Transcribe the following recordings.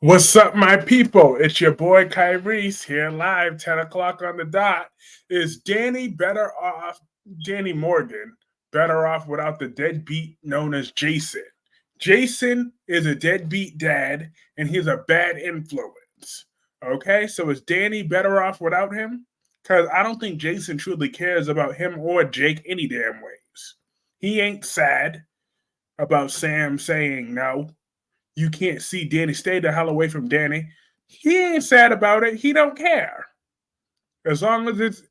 What's up, my people? It's your boy Kyrese here live, 10 o'clock on the dot. Is Danny Morgan, better off without the deadbeat known as Jason? Jason is a deadbeat dad, and he's a bad influence. Okay, so is Danny better off without him? Because I don't think Jason truly cares about him or Jake any damn ways. He ain't sad about Sam saying no. You can't see Danny. Stay the hell away from Danny. He ain't sad about it. He don't care. As long as it's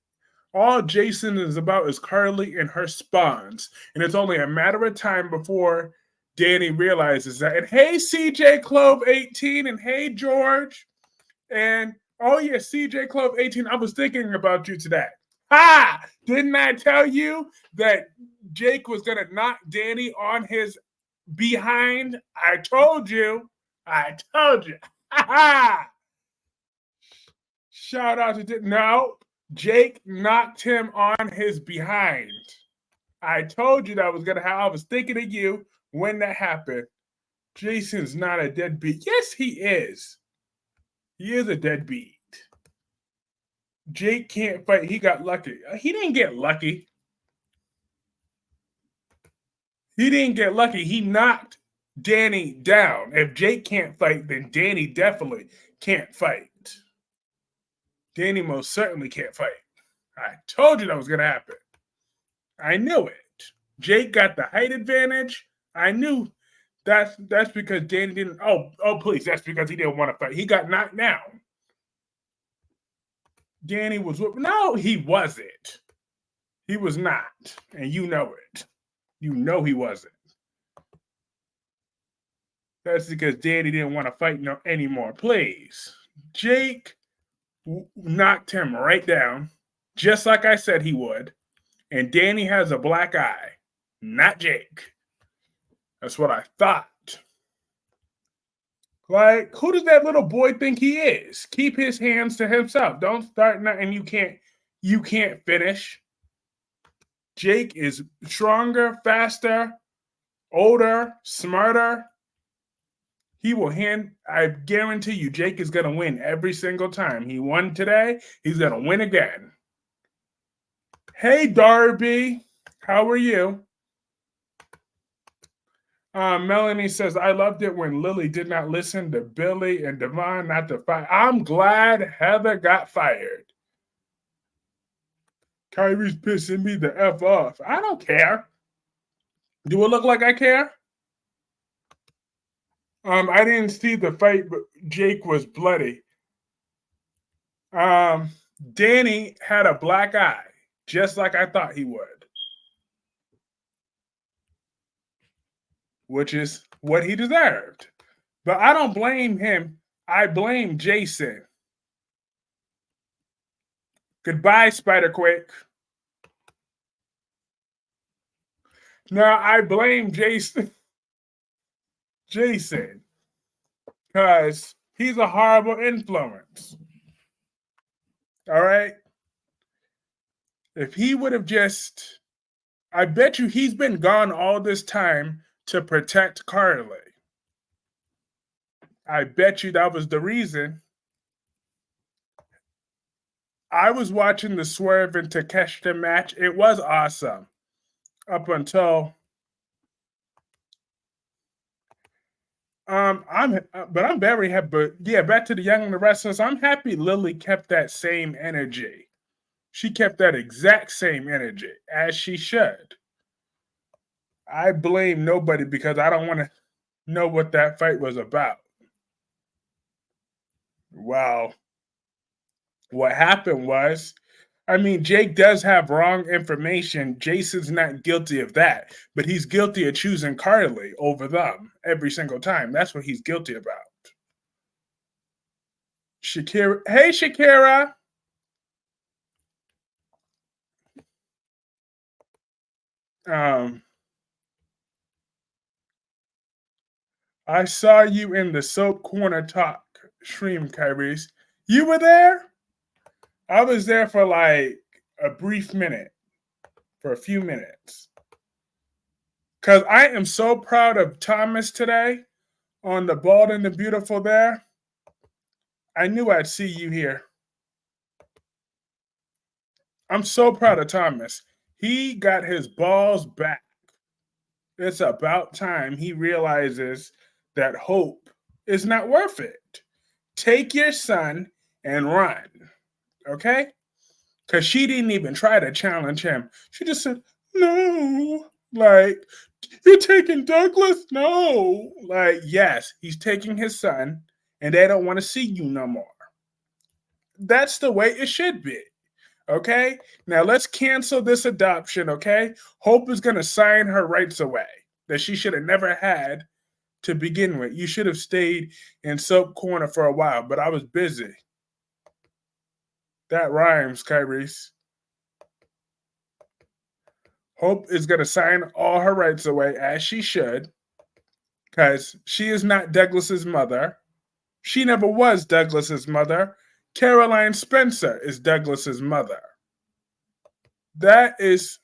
all Jason is about is Carly and her spawns. And it's only a matter of time before Danny realizes that. And hey, CJ Clove 18, and hey, George. And oh, yeah, CJ Clove 18, I was thinking about you today. Ha! Didn't I tell you that Jake was going to knock Danny on his behind? I told you. I told you. Shout out to no. Jake knocked him on his behind. I told you that was gonna happen. I was thinking of you when that happened. Jason's not a deadbeat. Yes, he is. He is a deadbeat. Jake can't fight. He got lucky. He didn't get lucky. He didn't get lucky. He knocked Danny down. If Jake can't fight, then Danny definitely can't fight. Danny most certainly can't fight. I told you that was going to happen. I knew it. Jake got the height advantage. I knew that's because Danny didn't. Oh, please. That's because he didn't want to fight. He got knocked down. Danny was. No, he wasn't. He was not. And you know it. You know he wasn't. That's because Danny didn't want to fight no anymore. Please. Jake knocked him right down, just like I said he would. And Danny has a black eye, not Jake. That's what I thought. Like, who does that little boy think he is? Keep his hands to himself. Don't start nothing you can't finish. Jake is stronger, faster, older, smarter. He will I guarantee you, Jake is going to win every single time. He won today. He's going to win again. Hey, Darby. How are you? Melanie says, I loved it when Lily did not listen to Billy and Devon not to fight. I'm glad Heather got fired. Kyrie's pissing me the F off. I don't care. Do it look like I care? I didn't see the fight, but Jake was bloody. Danny had a black eye, just like I thought he would. Which is what he deserved. But I don't blame him. I blame Jason. Goodbye, Spider-Quick. No, I blame Jason. Jason. Because he's a horrible influence. All right? If he would have just... I bet you he's been gone all this time to protect Carly. I bet you that was the reason. I was watching the Swerve and Takeshita match. It was awesome. Up until I'm very happy. But yeah, back to the Young and the Restless. I'm happy Lily kept that same energy. She kept that exact same energy, as she should. I blame nobody because I don't want to know what that fight was about. Well, what happened was, I mean, Jake does have wrong information. Jason's not guilty of that, but he's guilty of choosing Carly over them every single time. That's what he's guilty about. Shakira. Hey, Shakira. I saw you in the Soap Corner Talk stream, Kyrie's. You were there? I was there for like a brief minute, for a few minutes. Because I am so proud of Thomas today on the Bald and the Beautiful there. I knew I'd see you here. I'm so proud of Thomas. He got his balls back. It's about time he realizes that hope is not worth it. Take your son and run, okay? Because she didn't even try to challenge him. She just said, no. Like, you're taking Douglas? No. Like, yes, he's taking his son, and they don't want to see you no more. That's the way it should be. Okay? Now let's cancel this adoption, okay? Hope is going to sign her rights away that she should have never had to begin with. You should have stayed in Soap Corner for a while, but I was busy. That rhymes, Kyrese. Hope is going to sign all her rights away, as she should, because she is not Douglas's mother. She never was Douglas's mother. Caroline Spencer is Douglas's mother. That is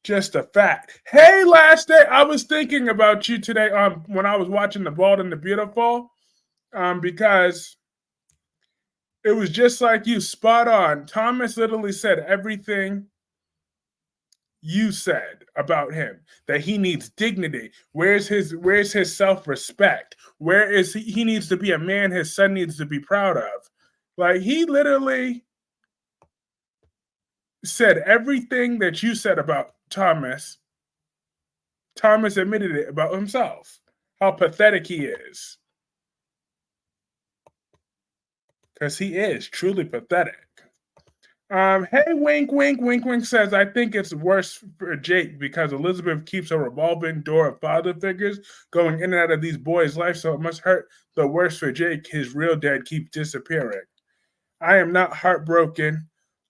just a fact. Hey, last day, I was thinking about you today when I was watching The Bald and the Beautiful, because it was just like you, spot on. Thomas literally said everything you said about him, that he needs dignity. Where's his self-respect? Where is he needs to be a man his son needs to be proud of. Like, he literally said everything that you said about Thomas. Thomas admitted it about himself, how pathetic he is. Because he is truly pathetic. Hey, wink, wink, wink, wink says, I think it's worse for Jake because Elizabeth keeps a revolving door of father figures going in and out of these boys' lives, so it must hurt the worst for Jake. His real dad keeps disappearing. I am not heartbroken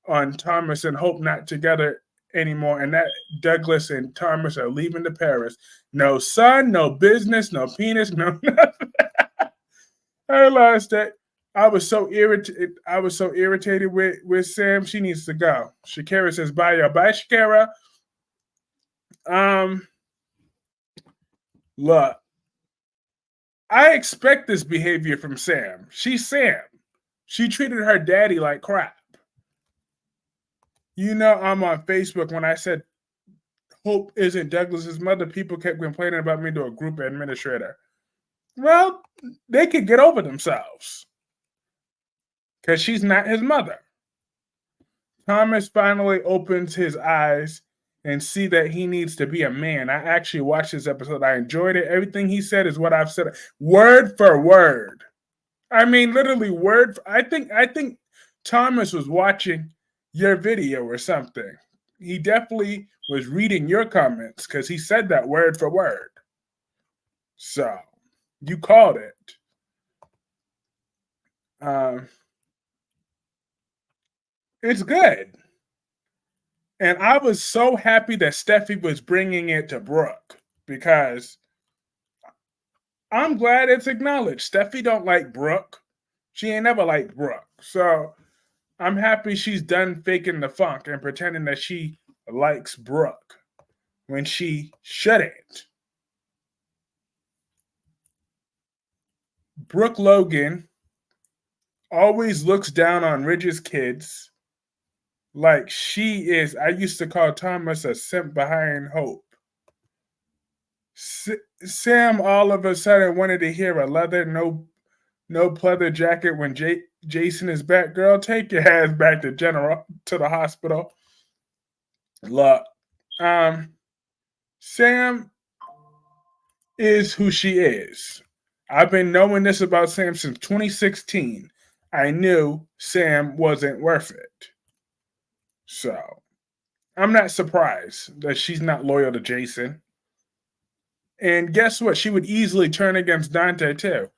on Thomas and Hope not together anymore, and that Douglas and Thomas are leaving to Paris. No son, no business, no penis, no nothing. I lost it. I was so irritated with Sam. She needs to go. Shakira says, bye, y'all. Bye, Shakira. Look, I expect this behavior from Sam. She's Sam. She treated her daddy like crap. You know, I'm on Facebook. When I said Hope isn't Douglas's mother, people kept complaining about me to a group administrator. Well, they could get over themselves because she's not his mother. Thomas finally opens his eyes and see that he needs to be a man. I actually watched this episode. I enjoyed it. Everything he said is what I've said, word for word. I mean, literally word. I think Thomas was watching your video or something. He definitely was reading your comments because he said that word for word. So you called it. It's good. And I was so happy that Steffi was bringing it to Brooke because I'm glad it's acknowledged. Steffi don't like Brooke. She ain't never liked Brooke. So I'm happy she's done faking the funk and pretending that she likes Brooke when she shouldn't. Brooke Logan always looks down on Ridge's kids like she is. I used to call Thomas a simp behind Hope. Sam all of a sudden wanted to hear a leather, no pleather jacket when Jason is back. Girl, take your ass back to the hospital. Look, Sam is who she is. I've been knowing this about Sam since 2016. I knew Sam wasn't worth it. So I'm not surprised that she's not loyal to Jason. And guess what? She would easily turn against Dante too.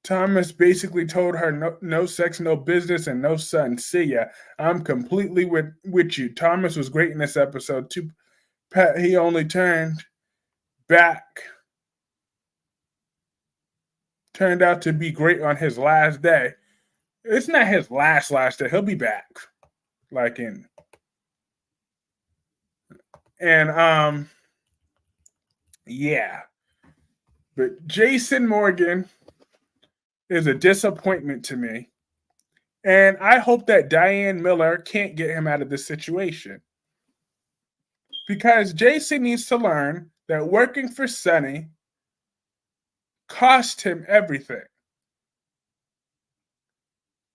Thomas basically told her no sex, no business, and no son. See ya. I'm completely with you. Thomas was great in this episode too. He only turned out to be great on his last day. It's not his last day. He'll be back. Yeah. But Jason Morgan is a disappointment to me. And I hope that Diane Miller can't get him out of this situation. Because Jason needs to learn that working for Sonny cost him everything.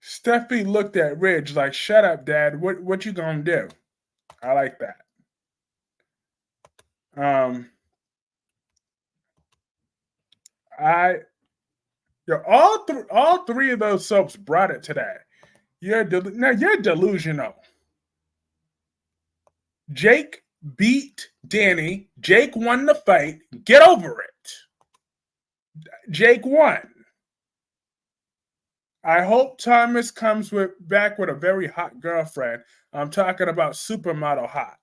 Steffi looked at Ridge like, "Shut up, Dad. What you gonna do?" I like that. I all three of those soaps brought it today. Now you're delusional. Jake beat Danny. Jake won the fight. Get over it. Jake won. I hope Thomas comes back with a very hot girlfriend. I'm talking about supermodel hot.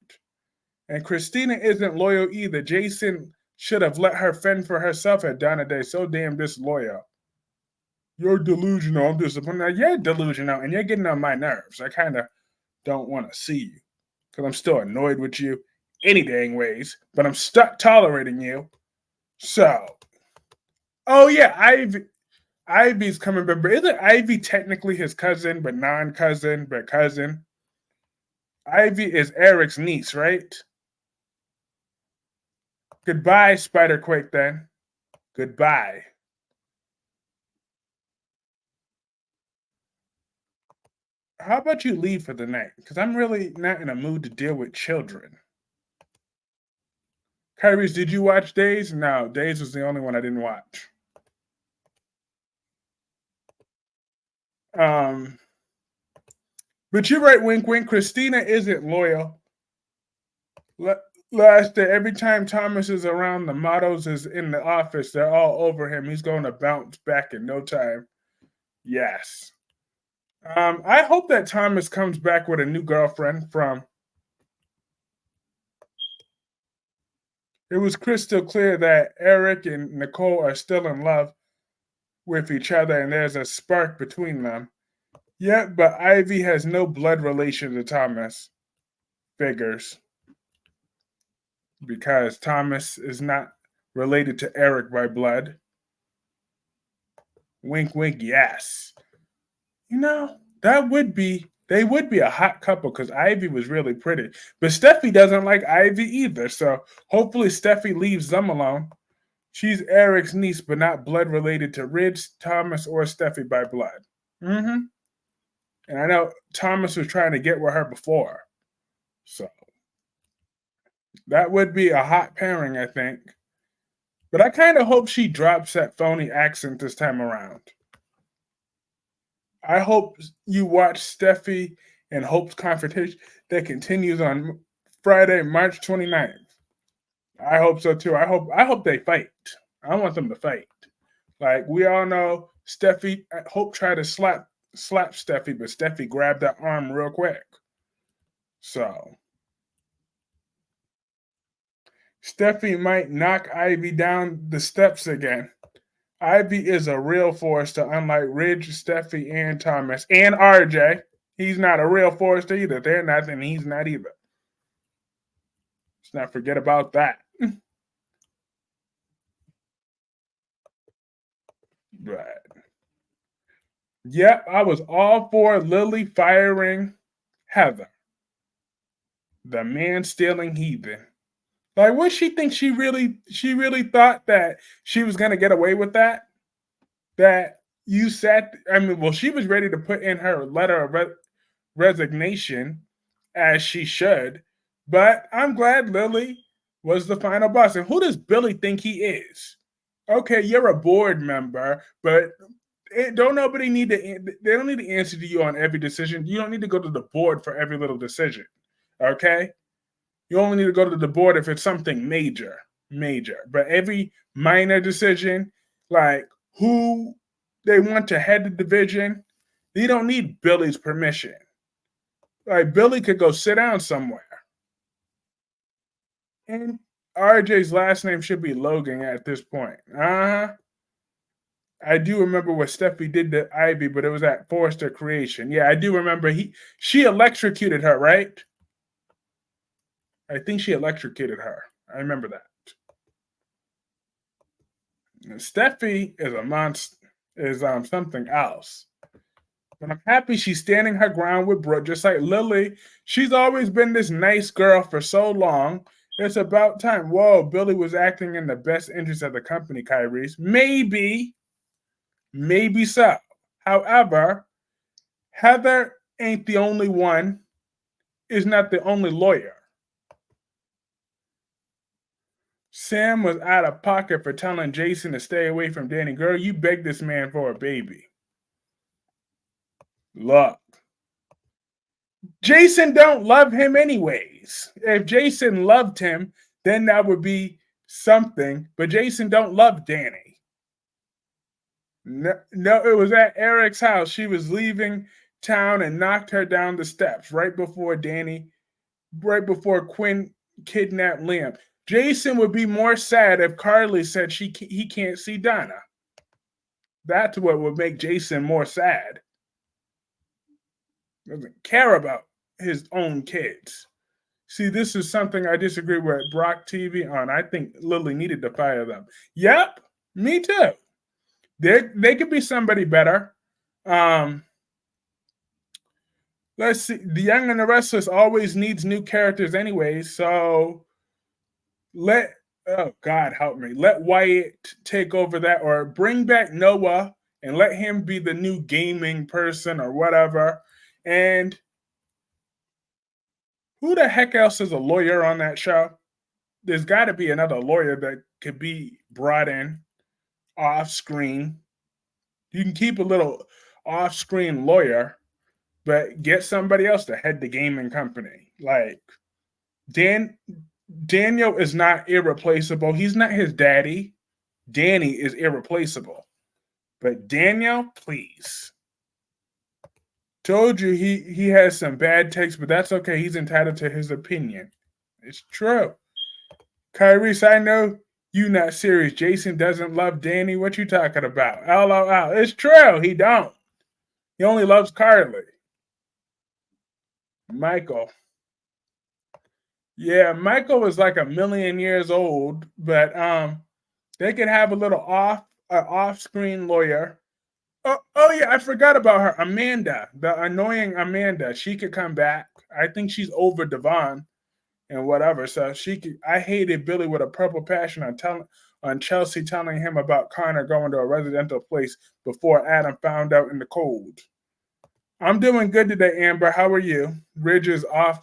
And Christina isn't loyal either. Jason should have let her fend for herself at Donna Day. So damn disloyal. You're delusional. I'm disappointed. You're delusional, and you're getting on my nerves. I kind of don't want to see you because I'm still annoyed with you any dang ways, but I'm stuck tolerating you. So, oh yeah, Ivy's coming, but isn't Ivy technically his cousin, but non-cousin, but cousin? Ivy is Eric's niece, right? Goodbye, Spider-Quake, then. Goodbye. How about you leave for the night? Because I'm really not in a mood to deal with children. Kyrie's, did you watch Days? No, Days was the only one I didn't watch. But you're right, wink, wink. Christina isn't loyal. Last day, every time Thomas is around, the models is in the office. They're all over him. He's going to bounce back in no time. Yes. I hope that Thomas comes back with a new girlfriend from. It was crystal clear that Eric and Nicole are still in love with each other and there's a spark between them. Yeah, but Ivy has no blood relation to Thomas. Figures. Because Thomas is not related to Eric by blood. Wink, wink, yes. They would be a hot couple because Ivy was really pretty. But Steffi doesn't like Ivy either. So hopefully Steffi leaves them alone. She's Eric's niece, but not blood related to Ridge, Thomas, or Steffi by blood. Mm-hmm. And I know Thomas was trying to get with her before. So that would be a hot pairing, I think. But I kind of hope she drops that phony accent this time around. I hope you watch Steffi and Hope's confrontation that continues on Friday, March 29th. I hope so too. I hope they fight. I want them to fight. Like we all know, Steffi Hope tried to slap Steffi, but Steffi grabbed that arm real quick. So Steffi might knock Ivy down the steps again. Ivy is a real Forrester, unlike Ridge, Steffi, and Thomas, and RJ. He's not a real Forrester either. They're nothing. He's not either. Let's not forget about that. But yep, I was all for Lily firing Heather, the man stealing heathen. Like, what she think she really thought that she was gonna get away with that? That you sat. I mean, well, she was ready to put in her letter of resignation, as she should. But I'm glad Lily was the final boss. And who does Billy think he is? Okay, you're a board member, but don't nobody need to. They don't need to answer to you on every decision. You don't need to go to the board for every little decision. Okay, you only need to go to the board if it's something major, major. But every minor decision, like who they want to head the division, you don't need Billy's permission. Like Billy could go sit down somewhere. And RJ's last name should be Logan at this point. Uh-huh. I do remember what Steffi did to Ivy, but it was at Forrester Creation. Yeah, I do remember she electrocuted her, right? I think she electrocuted her. I remember that. Steffi is a monster. is something else. But I'm happy she's standing her ground with Brooke, just like Lily. She's always been this nice girl for so long. It's about time. Whoa, Billy was acting in the best interest of the company, Kyrie's. Maybe so. However, Heather ain't the only one, is not the only lawyer. Sam was out of pocket for telling Jason to stay away from Danny. Girl, you begged this man for a baby. Look, Jason don't love him anyways. If Jason loved him, then that would be something. But Jason don't love Danny. No, it was at Eric's house. She was leaving town and knocked her down the steps right before Quinn kidnapped Liam. Jason would be more sad if Carly said he can't see Donna. That's what would make Jason more sad. Doesn't care about his own kids. See, this is something I disagree with Brock TV on. I think Lily needed to fire them. Yep, me too. They could be somebody better. Let's see. The Young and the Restless always needs new characters anyway, so oh God help me. Let Wyatt take over that, or bring back Noah and let him be the new gaming person or whatever. And who the heck else is a lawyer on that show? There's got to be another lawyer that could be brought in off screen. You can keep a little off screen lawyer, but get somebody else to head the gaming company. Like Daniel is not irreplaceable. He's not his daddy. Danny is irreplaceable. But Daniel, please. Told you he has some bad takes, but that's okay. He's entitled to his opinion. It's true. Kyrie, I know you not serious. Jason doesn't love Danny. What you talking about? LOL. It's true. He don't. He only loves Carly. Michael. Yeah, Michael was like a million years old, but they could have a little off-screen lawyer. Oh yeah, I forgot about her. Amanda, the annoying Amanda. She could come back. I think she's over Devon and whatever. So she could. I hated Billy with a purple passion on Chelsea telling him about Connor going to a residential place before Adam found out in the cold. I'm doing good today, Amber. How are you? Ridge is an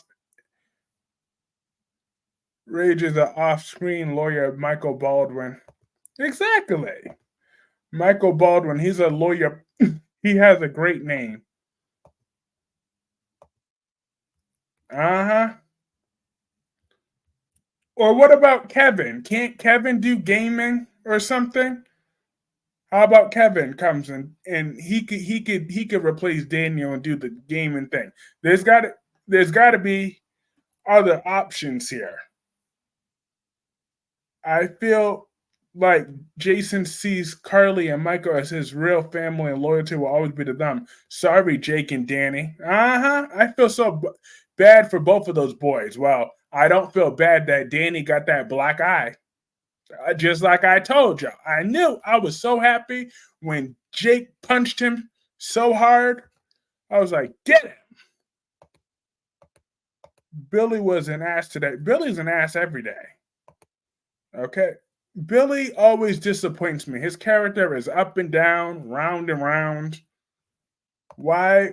off-screen lawyer, Michael Baldwin. Exactly. Michael Baldwin, he's a lawyer. He has a great name. Uh-huh. Or what about Kevin? Can't Kevin do gaming or something? How about Kevin comes in and he could replace Daniel and do the gaming thing. There's got to be other options here. I feel like Jason sees Carly and Michael as his real family, and loyalty will always be to them. Sorry, Jake and Danny. I feel so bad for both of those boys. Well, I don't feel bad that Danny got that black eye. Just like I told y'all. I knew. I was so happy when Jake punched him so hard. I was like, get him. Billy was an ass today. Billy's an ass every day. Okay. Billy always disappoints me. His character is up and down, round and round. Why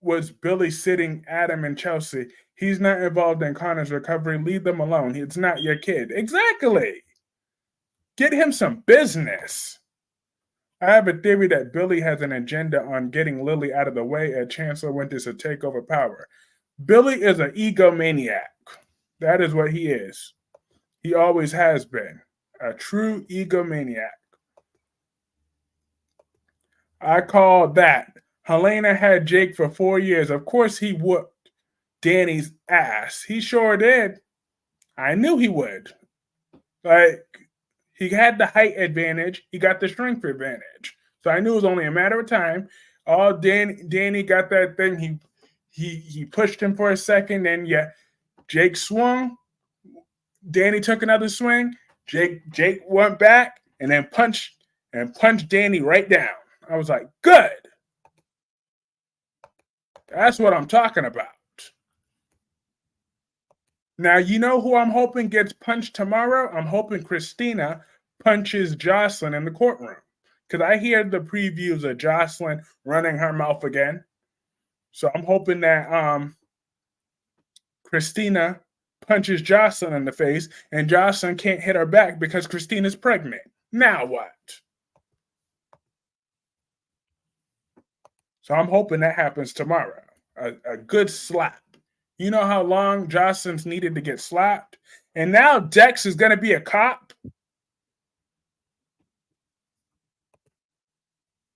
was Billy sitting Adam and Chelsea? He's not involved in Connor's recovery. Leave them alone. It's not your kid. Exactly. Get him some business. I have a theory that Billy has an agenda on getting Lily out of the way at Chancellor Winters to take over power. Billy is an egomaniac. That is what he is. He always has been. A true egomaniac. I call that. Helena had Jake for 4 years. Of course he whooped Danny's ass. He sure did. I knew he would. Like, he had the height advantage. He got the strength advantage. So I knew it was only a matter of time. Danny got that thing. He pushed him for a second, and yeah, Jake swung. Danny took another swing. Jake went back and then punched Danny right down. I was like, good. That's what I'm talking about. Now, you know who I'm hoping gets punched tomorrow? I'm hoping Christina punches Jocelyn in the courtroom. Because I hear the previews of Jocelyn running her mouth again. So I'm hoping that Christina punches Jocelyn in the face and Jocelyn can't hit her back because Christina's pregnant. Now what? So I'm hoping that happens tomorrow. A good slap. You know how long Jocelyn's needed to get slapped? And now Dex is going to be a cop?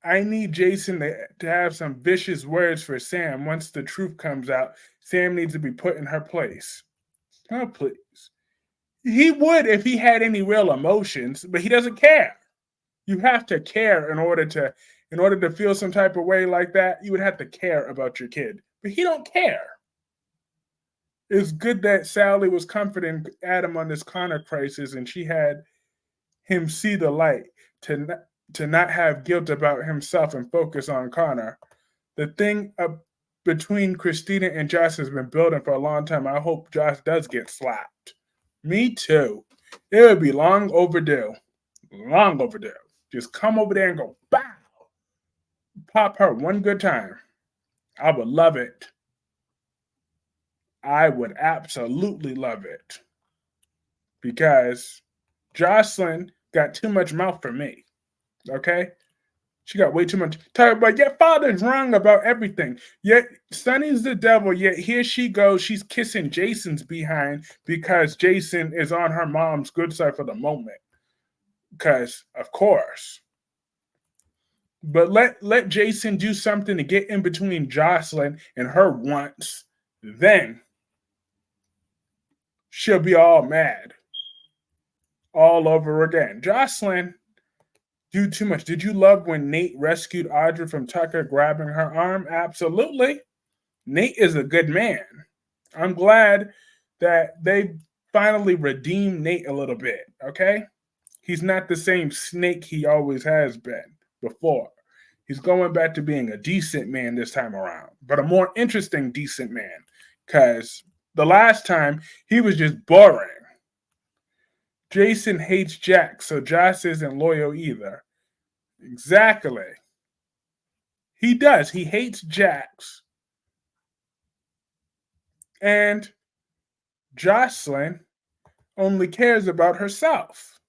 I need Jason to have some vicious words for Sam once the truth comes out. Sam needs to be put in her place. Oh, please. He would if he had any real emotions, but he doesn't care. You have to care in order to feel some type of way like that. You would have to care about your kid, but he don't care. It's good that Sally was comforting Adam on this Connor crisis, and she had him see the light to not have guilt about himself and focus on Connor. The thing between Christina and Josh has been building for a long time. I hope Josh does get slapped. Me too. It would be long overdue. Long overdue. Just come over there and go, bow. Pop her one good time. I would love it. I would absolutely love it. Because Jocelyn got too much mouth for me. Okay? She got way too much. But your father's wrong about everything. Yet Sunny's the devil. Yet here she goes. She's kissing Jason's behind because Jason is on her mom's good side for the moment. Because, of course. But let Jason do something to get in between Jocelyn and her once. Then she'll be all mad. All over again. Jocelyn do too much. Did you love when Nate rescued Audrey from Tucker grabbing her arm? Absolutely. Nate is a good man. I'm glad that they finally redeemed Nate a little bit, okay? He's not the same snake he always has been before. He's going back to being a decent man this time around, but a more interesting decent man, because the last time he was just boring. Jason hates Jack, so Josh isn't loyal either. Exactly. He does. He hates Jax. And Jocelyn only cares about herself.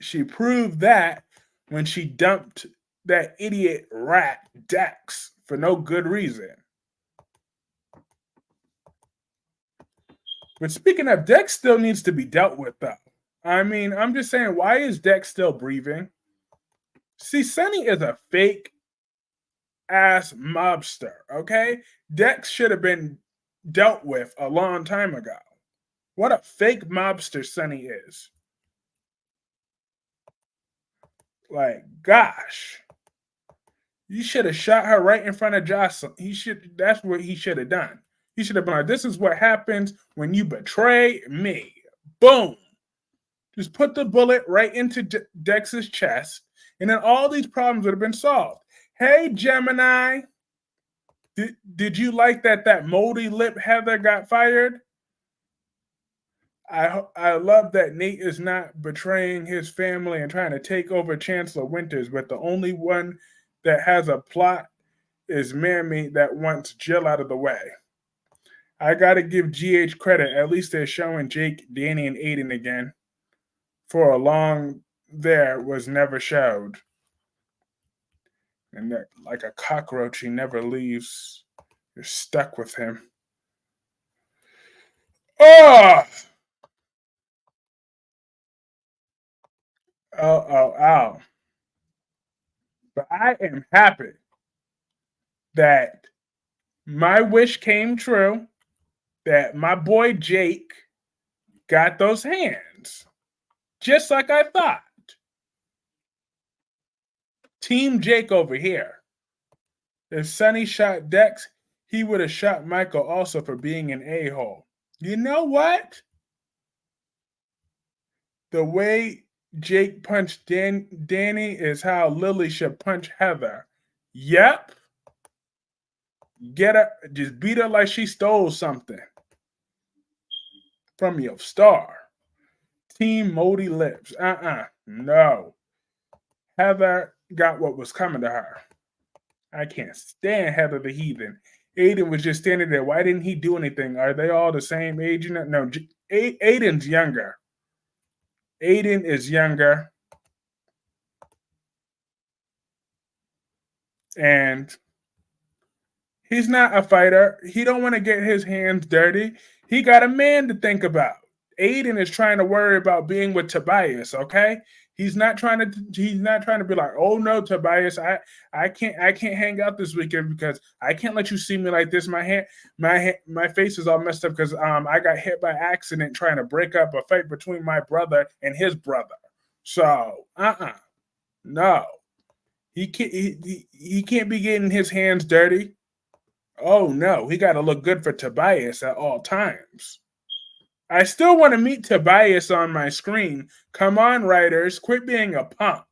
She proved that when she dumped that idiot rat Dex for no good reason. But speaking of, Dex still needs to be dealt with, though. I mean, I'm just saying, why is Dex still breathing? See, Sunny is a fake ass mobster, okay? Dex should have been dealt with a long time ago. What a fake mobster Sunny is. Like, gosh. You should have shot her right in front of Jocelyn. That's what he should have done. He should have been like, this is what happens when you betray me. Boom. Just put the bullet right into Dex's chest, and then all these problems would have been solved. Hey, Gemini. Did you like that moldy lip Heather got fired? I love that Nate is not betraying his family and trying to take over Chancellor Winters, but the only one that has a plot is Mammy that wants Jill out of the way. I gotta give GH credit. At least they're showing Jake, Danny, and Aiden again. For a long there was never showed. And that, like a cockroach, he never leaves. You're stuck with him. Oh! Oh. But I am happy that my wish came true, that my boy Jake got those hands. Just like I thought. Team Jake over here. If Sonny shot Dex, he would have shot Michael also for being an a-hole. You know what? The way Jake punched Danny is how Lily should punch Heather. Yep. Get her, just beat her like she stole something from your star. Team Moldy Lips. No. Heather got what was coming to her. I can't stand Heather the Heathen. Aiden was just standing there. Why didn't he do anything? Are they all the same age? No, Aiden's younger. Aiden is younger. And he's not a fighter. He don't want to get his hands dirty. He got a man to think about. Aiden is trying to worry about being with Tobias, okay? He's not trying to be like, "Oh no, Tobias, I can't hang out this weekend because I can't let you see me like this. My face is all messed up because I got hit by accident trying to break up a fight between my brother and his brother. So, no. He can't be getting his hands dirty. Oh no, he got to look good for Tobias at all times. I still want to meet Tobias on my screen. Come on, writers, quit being a punk.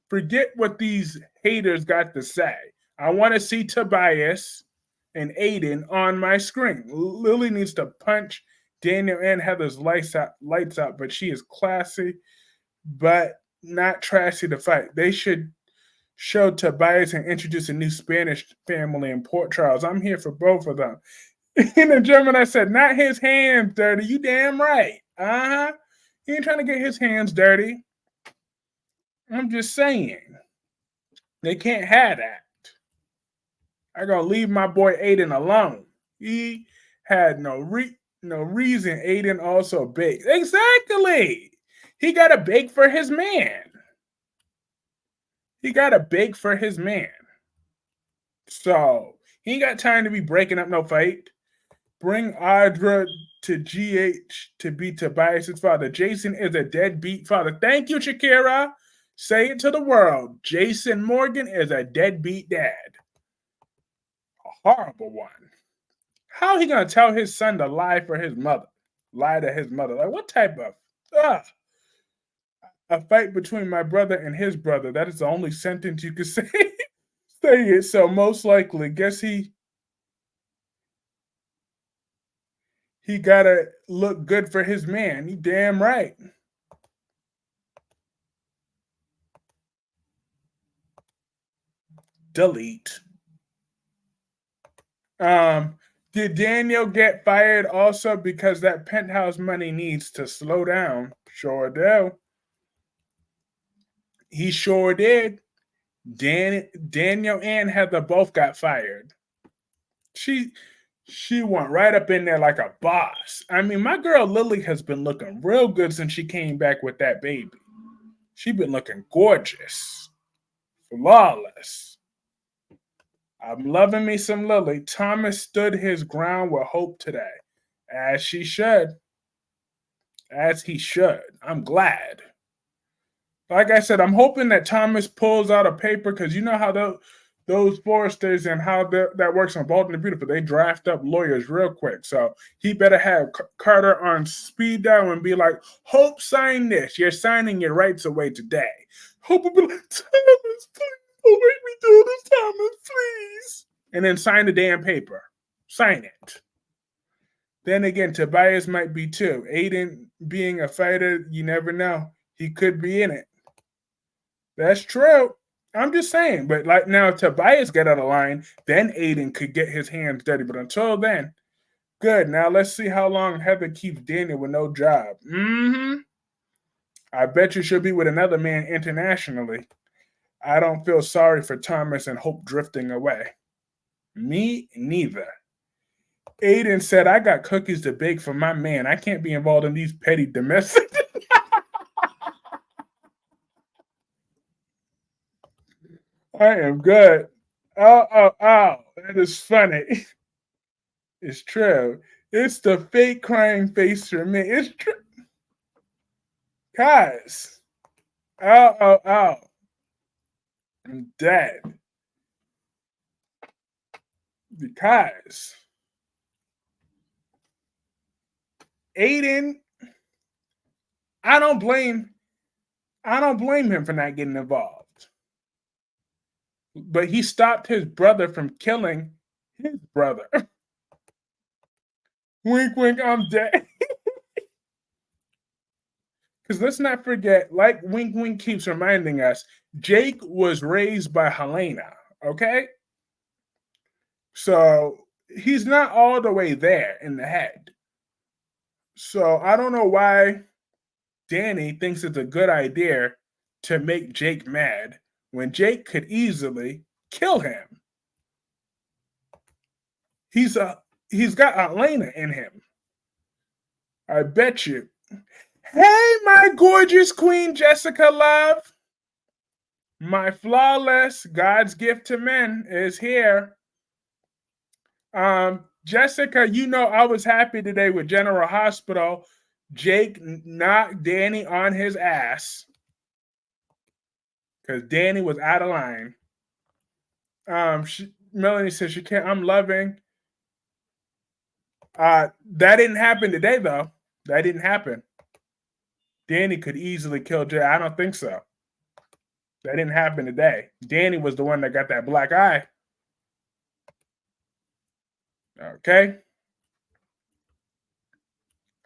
Forget what these haters got to say. I want to see Tobias and Aiden on my screen. Lily needs to punch Daniel and Heather's lights out, but she is classy, but not trashy to fight. They should show Tobias and introduce a new Spanish family in Port Charles. I'm here for both of them. In the German, I said, not his hands dirty. You damn right. He ain't trying to get his hands dirty. I'm just saying. They can't have that. I gonna leave my boy Aiden alone. He had no reason. Aiden also baked. Exactly. He gotta bake for his man. He gotta bake for his man. So he ain't got time to be breaking up no fight. Bring Audra to GH to be Tobias's father. Jason is a deadbeat father. Thank you, Shakira. Say it to the world. Jason Morgan is a deadbeat dad. A horrible one. How he gonna tell his son to lie for his mother? Lie to his mother? Like what type of a fight between my brother and his brother? That is the only sentence you could say. Say it. So most likely, guess he gotta look good for his man. He damn right. Delete. Did Daniel get fired also because that penthouse money needs to slow down? Sure do. He sure did. Daniel and Heather both got fired. She she went right up in there like a boss. I mean, my girl Lily has been looking real good since she came back with that baby. She been looking gorgeous, flawless. I'm loving me some Lily. Thomas stood his ground with hope today, as she should. As he should. I'm glad. Like I said, I'm hoping that Thomas pulls out a paper because you know how those foresters and how that works on Bald and the Beautiful. They draft up lawyers real quick. So he better have Carter on speed dial and be like, Hope, sign this. You're signing your rights away today. Hope will be like, Thomas, please don't make me do this, Thomas, please. And then sign the damn paper. Sign it. Then again, Tobias might be too. Aiden being a fighter, you never know. He could be in it. That's true. I'm just saying. But like now, if Tobias get out of line, then Aiden could get his hands dirty. But until then, good. Now let's see how long Heather keeps Daniel with no job. I bet you she'll be with another man internationally. I don't feel sorry for Thomas and Hope drifting away. Me neither. Aiden said, I got cookies to bake for my man. I can't be involved in these petty domestic. I am good. Oh. That is funny. It's true. It's the fake crying face for me. It's true. Guys. Oh. I'm dead. Because Aiden, I don't blame him for not getting involved. But he stopped his brother from killing his brother. Wink, wink, I'm dead. Because let's not forget, like Wink Wink keeps reminding us, Jake was raised by Helena, okay? So he's not all the way there in the head. So I don't know why Danny thinks it's a good idea to make Jake mad when Jake could easily kill him. He's got Helena in him. I bet you. Hey, my gorgeous Queen Jessica Love. My flawless God's gift to men is here. Jessica, you know I was happy today with General Hospital. Jake knocked Danny on his ass because Danny was out of line. Melanie says she can't. I'm loving. That didn't happen today, though. That didn't happen. Danny could easily kill Jay. I don't think so. That didn't happen today. Danny was the one that got that black eye. Okay?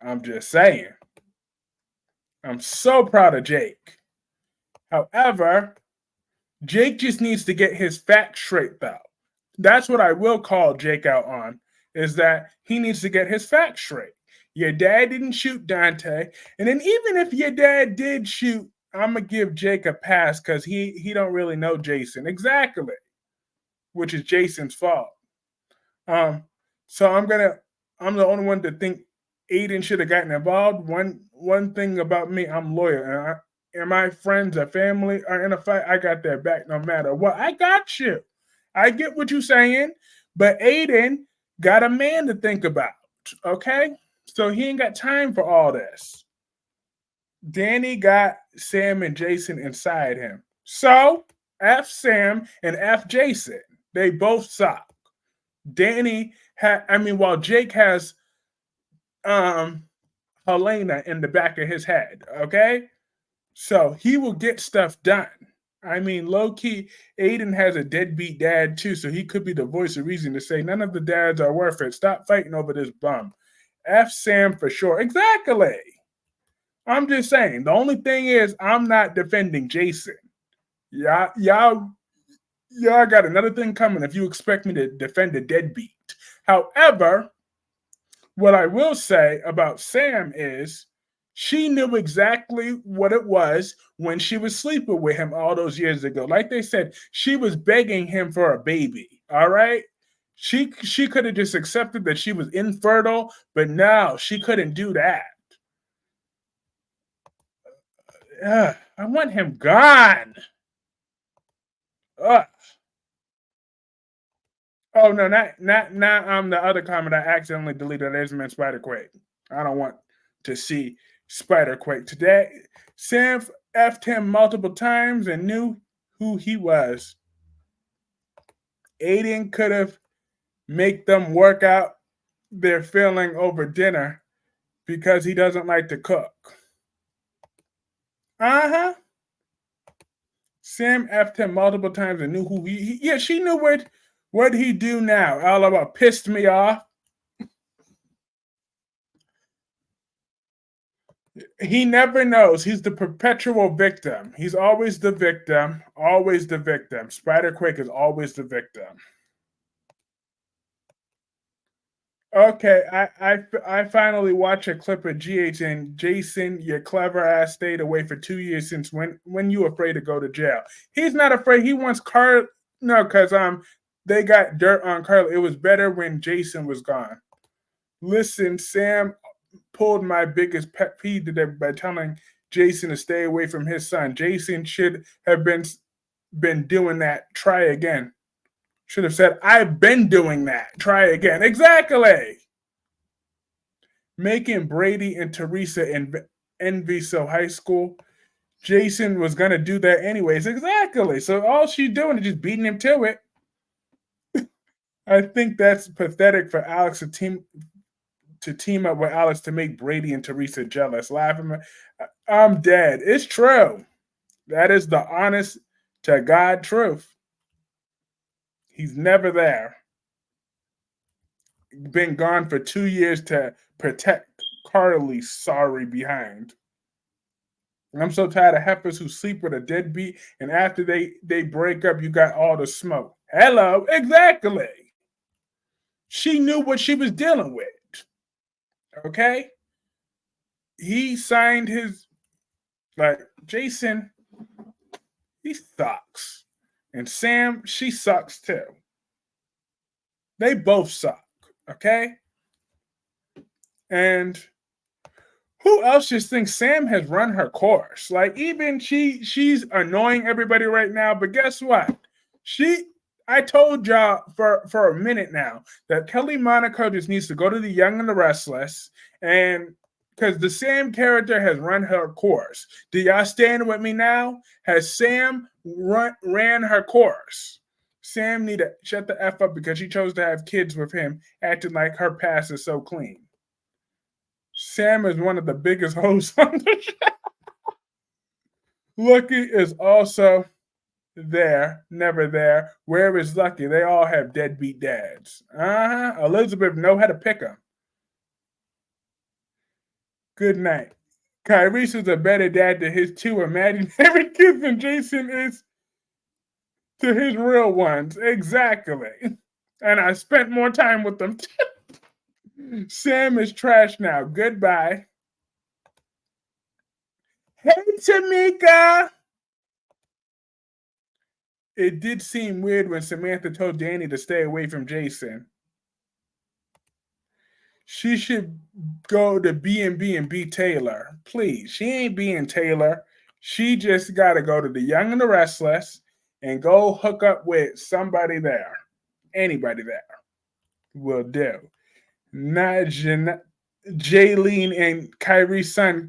I'm just saying. I'm so proud of Jake. However, Jake just needs to get his facts straight, though. That's what I will call Jake out on, is that he needs to get his facts straight. Your dad didn't shoot Dante. And then even if your dad did shoot, I'm going to give Jake a pass because he don't really know Jason. Exactly. Which is Jason's fault. So I'm the only one to think Aiden should have gotten involved. One thing about me, I'm loyal. And my friends or family are in a fight, I got their back no matter what. I got you. I get what you're saying, but Aiden got a man to think about, okay? So he ain't got time for all this. Danny got Sam and Jason inside him. So F Sam and F Jason. They both suck. Danny while Jake has Helena in the back of his head, okay? So he will get stuff done. I mean, low key, Aiden has a deadbeat dad too, so he could be the voice of reason to say none of the dads are worth it. Stop fighting over this bum. F Sam for sure. Exactly. I'm just saying. The only thing is, I'm not defending Jason. Y'all got another thing coming if you expect me to defend a deadbeat. However, what I will say about Sam is she knew exactly what it was when she was sleeping with him all those years ago. Like they said, she was begging him for a baby. All right. She could have just accepted that she was infertile, but no, she couldn't do that. I want him gone. Ugh. Oh no, not the other comment I accidentally deleted. There's man Spider-Quake. I don't want to see Spider-Quake today. Sam effed him multiple times and knew who he was. Aiden could have make them work out their feeling over dinner because he doesn't like to cook. Uh-huh. Sam effed him multiple times and knew who yeah, she knew what he do now. All about pissed me off. He never knows. He's the perpetual victim. He's always the victim. Always the victim. Spider-Quake is always the victim. Okay, I finally watched a clip of GH and Jason, your clever ass stayed away for 2 years since when you afraid to go to jail. He's not afraid. He wants Carl. No, because they got dirt on Carl. It was better when Jason was gone. Listen, Sam pulled my biggest pet peeve today by telling Jason to stay away from his son. Jason should have been doing that. Try again. Should have said, I've been doing that. Try again. Exactly. Making Brady and Teresa envy so high school. Jason was going to do that anyways. Exactly. So all she's doing is just beating him to it. I think that's pathetic for Alex to team up with Alex to make Brady and Teresa jealous. Laughing. I'm dead. It's true. That is the honest to God truth. He's never there. Been gone for 2 years to protect Carly's sorry behind. And I'm so tired of heifers who sleep with a deadbeat, and after they break up, you got all the smoke. Hello, exactly. She knew what she was dealing with. Okay, he signed his like Jason. He sucks, and Sam, she sucks too. They both suck. Okay, and who else just thinks Sam has run her course? Like even she's annoying everybody right now, but guess what? She I told y'all for a minute now that Kelly Monaco just needs to go to the Young and the Restless, and because the Sam character has run her course. Do y'all stand with me now? Has Sam ran her course? Sam need to shut the F up because she chose to have kids with him, acting like her past is so clean. Sam is one of the biggest hosts on the show. Lucky is also there, never there. Where is Lucky? They all have deadbeat dads. Elizabeth know how to pick them. Good night. Kyrese is a better dad to his two imaginary kids than Jason is to his real ones. Exactly. And I spent more time with them. Sam is trash now. Goodbye. Hey, Tamika. It did seem weird when Samantha told Danny to stay away from Jason. She should go to B&B and be Taylor. Please. She ain't being Taylor. She just got to go to the Young and the Restless and go hook up with somebody there. Anybody there will do. Not Jaylene and Kyrie's son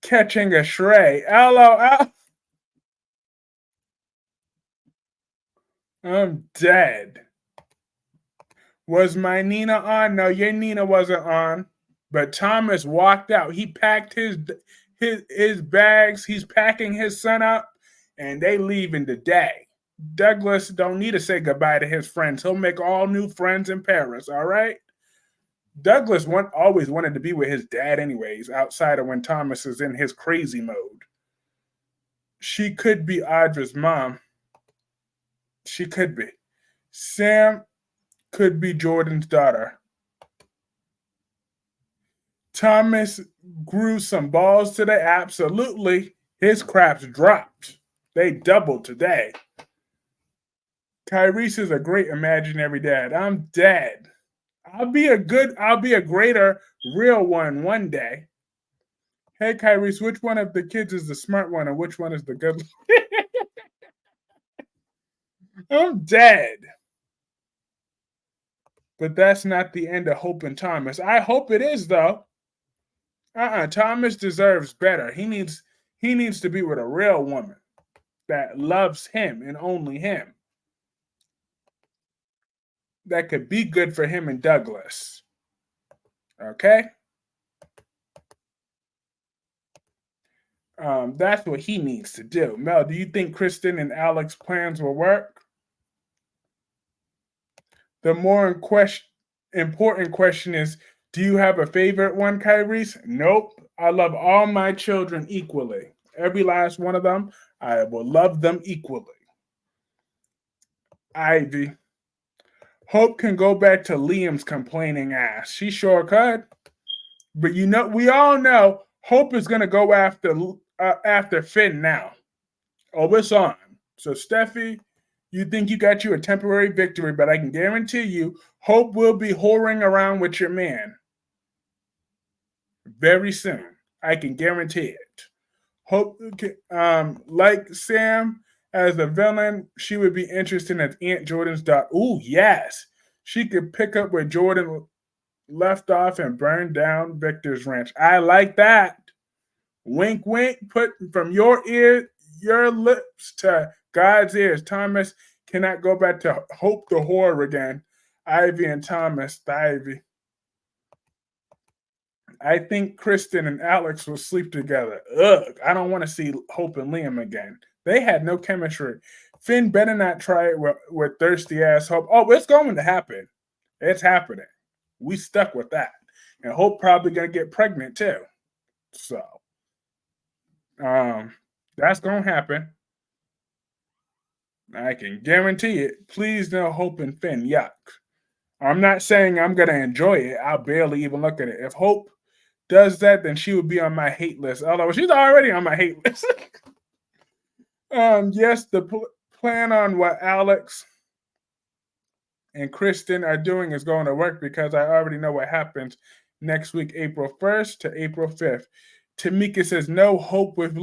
catching a stray. LOL. I'm dead. Was my Nina on? No, your Nina wasn't on. But Thomas walked out. He packed his bags. He's packing his son up, and they leaving today. Douglas don't need to say goodbye to his friends. He'll make all new friends in Paris. All right. Douglas always wanted to be with his dad, anyways. Outside of when Thomas is in his crazy mode. She could be Audra's mom. She could be. Sam could be Jordan's daughter. Thomas grew some balls today. Absolutely. His craps dropped. They doubled today. Kyrese is a great imaginary dad. I'm dead. I'll be a greater real one day. Hey Kyrese, which one of the kids is the smart one and which one is the good one? I'm dead. But that's not the end of Hope and Thomas. I hope it is though. Thomas deserves better. He needs to be with a real woman that loves him and only him. That could be good for him and Douglas. Okay? That's what he needs to do. Mel, do you think Kristen and Alex's plans will work? The more important question is, do you have a favorite one, Kyrese? Nope. I love all my children equally. Every last one of them, I will love them equally. Ivy. Hope can go back to Liam's complaining ass. She sure could. But we all know Hope is going to go after Finn now. Oh, it's on. So, Steffi, you think you got you a temporary victory, but I can guarantee you Hope will be whoring around with your man very soon. I can guarantee it. Hope, like Sam as a villain, she would be interested in Aunt Jordan's daughter. Ooh, yes. She could pick up where Jordan left off and burn down Victor's ranch. I like that. Wink, wink. Put from your lips to God's ears. Thomas cannot go back to Hope the Whore again. Ivy and Thomas, the Ivy. I think Kristen and Alex will sleep together. Ugh, I don't want to see Hope and Liam again. They had no chemistry. Finn better not try it with thirsty ass Hope. Oh, it's going to happen. It's happening. We stuck with that. And Hope probably gonna get pregnant too. So um that's gonna happen. I can guarantee it. Please no Hope and Finn. Yuck. I'm not saying I'm gonna enjoy it. I'll barely even look at it. If Hope does that, then she would be on my hate list. Although she's already on my hate list. Yes, the plan on what Alex and Kristen are doing is going to work because I already know what happens next week, April 1st to April 5th. Tamika says no Hope with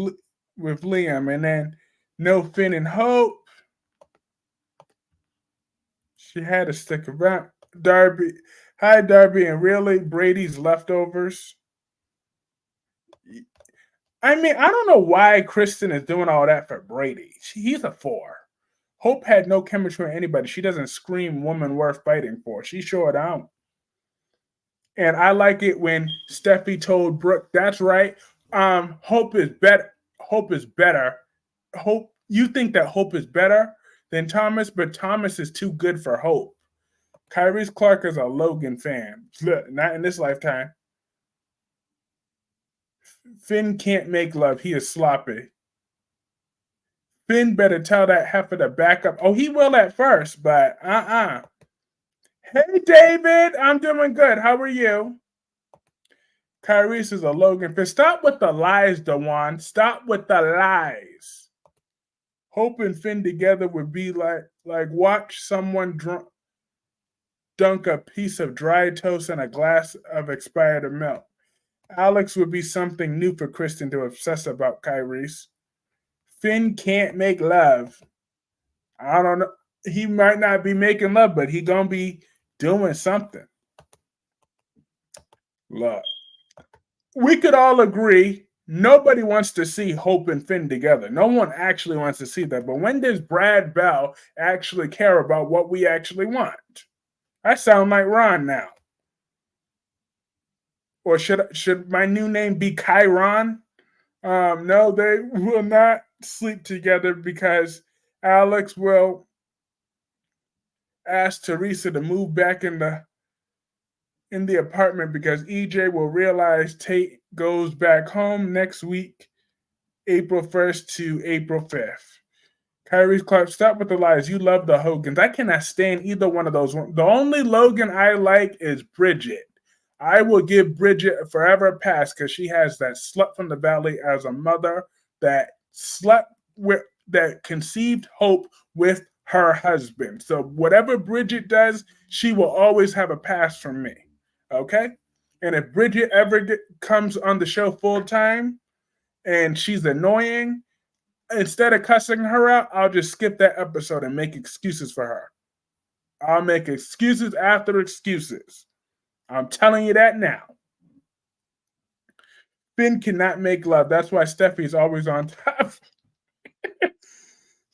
Liam, and then no Finn and Hope. She had to stick around. Darby, hi Darby, and really Brady's leftovers. I mean, I don't know why Kristen is doing all that for Brady. He's a 4. Hope had no chemistry with anybody. She doesn't scream woman worth fighting for. She sure don't. And I like it when Steffi told Brooke, "That's right. Hope is better. Hope is better. Hope you think that Hope is better than Thomas, but Thomas is too good for Hope." Kyrese Clark is a Logan fan. Not in this lifetime. Finn can't make love. He is sloppy. Finn better tell that heifer to back up. Oh, he will at first, but Hey, David. I'm doing good. How are you? Kyrese is a Logan Finn. Stop with the lies, Dewan. Stop with the lies. Hope and Finn together would be like watch someone dunk a piece of dry toast in a glass of expired milk. Alex would be something new for Kristen to obsess about, Kyrese. Finn can't make love. I don't know. He might not be making love, but he gonna be doing something. Look, we could all agree nobody wants to see Hope and Finn together. No one actually wants to see that. But when does Brad Bell actually care about what we actually want? I sound like Ron now. Or should my new name be Chiron? No, they will not sleep together because Alex will ask Teresa to move back in the apartment because EJ will realize Tate goes back home next week, April 1st to April 5th. Kyrie's Clark, stop with the lies. You love the Hogans. I cannot stand either one of those. The only Logan I like is Bridget. I will give Bridget a forever pass because she has that slut from the valley as a mother that slept with, that conceived Hope with her husband. So whatever Bridget does, she will always have a pass from me. Okay? And if Bridget ever comes on the show full time and she's annoying, instead of cussing her out, I'll just skip that episode and make excuses for her. I'll make excuses after excuses. I'm telling you that now. Finn cannot make love. That's why Steffi's always on top.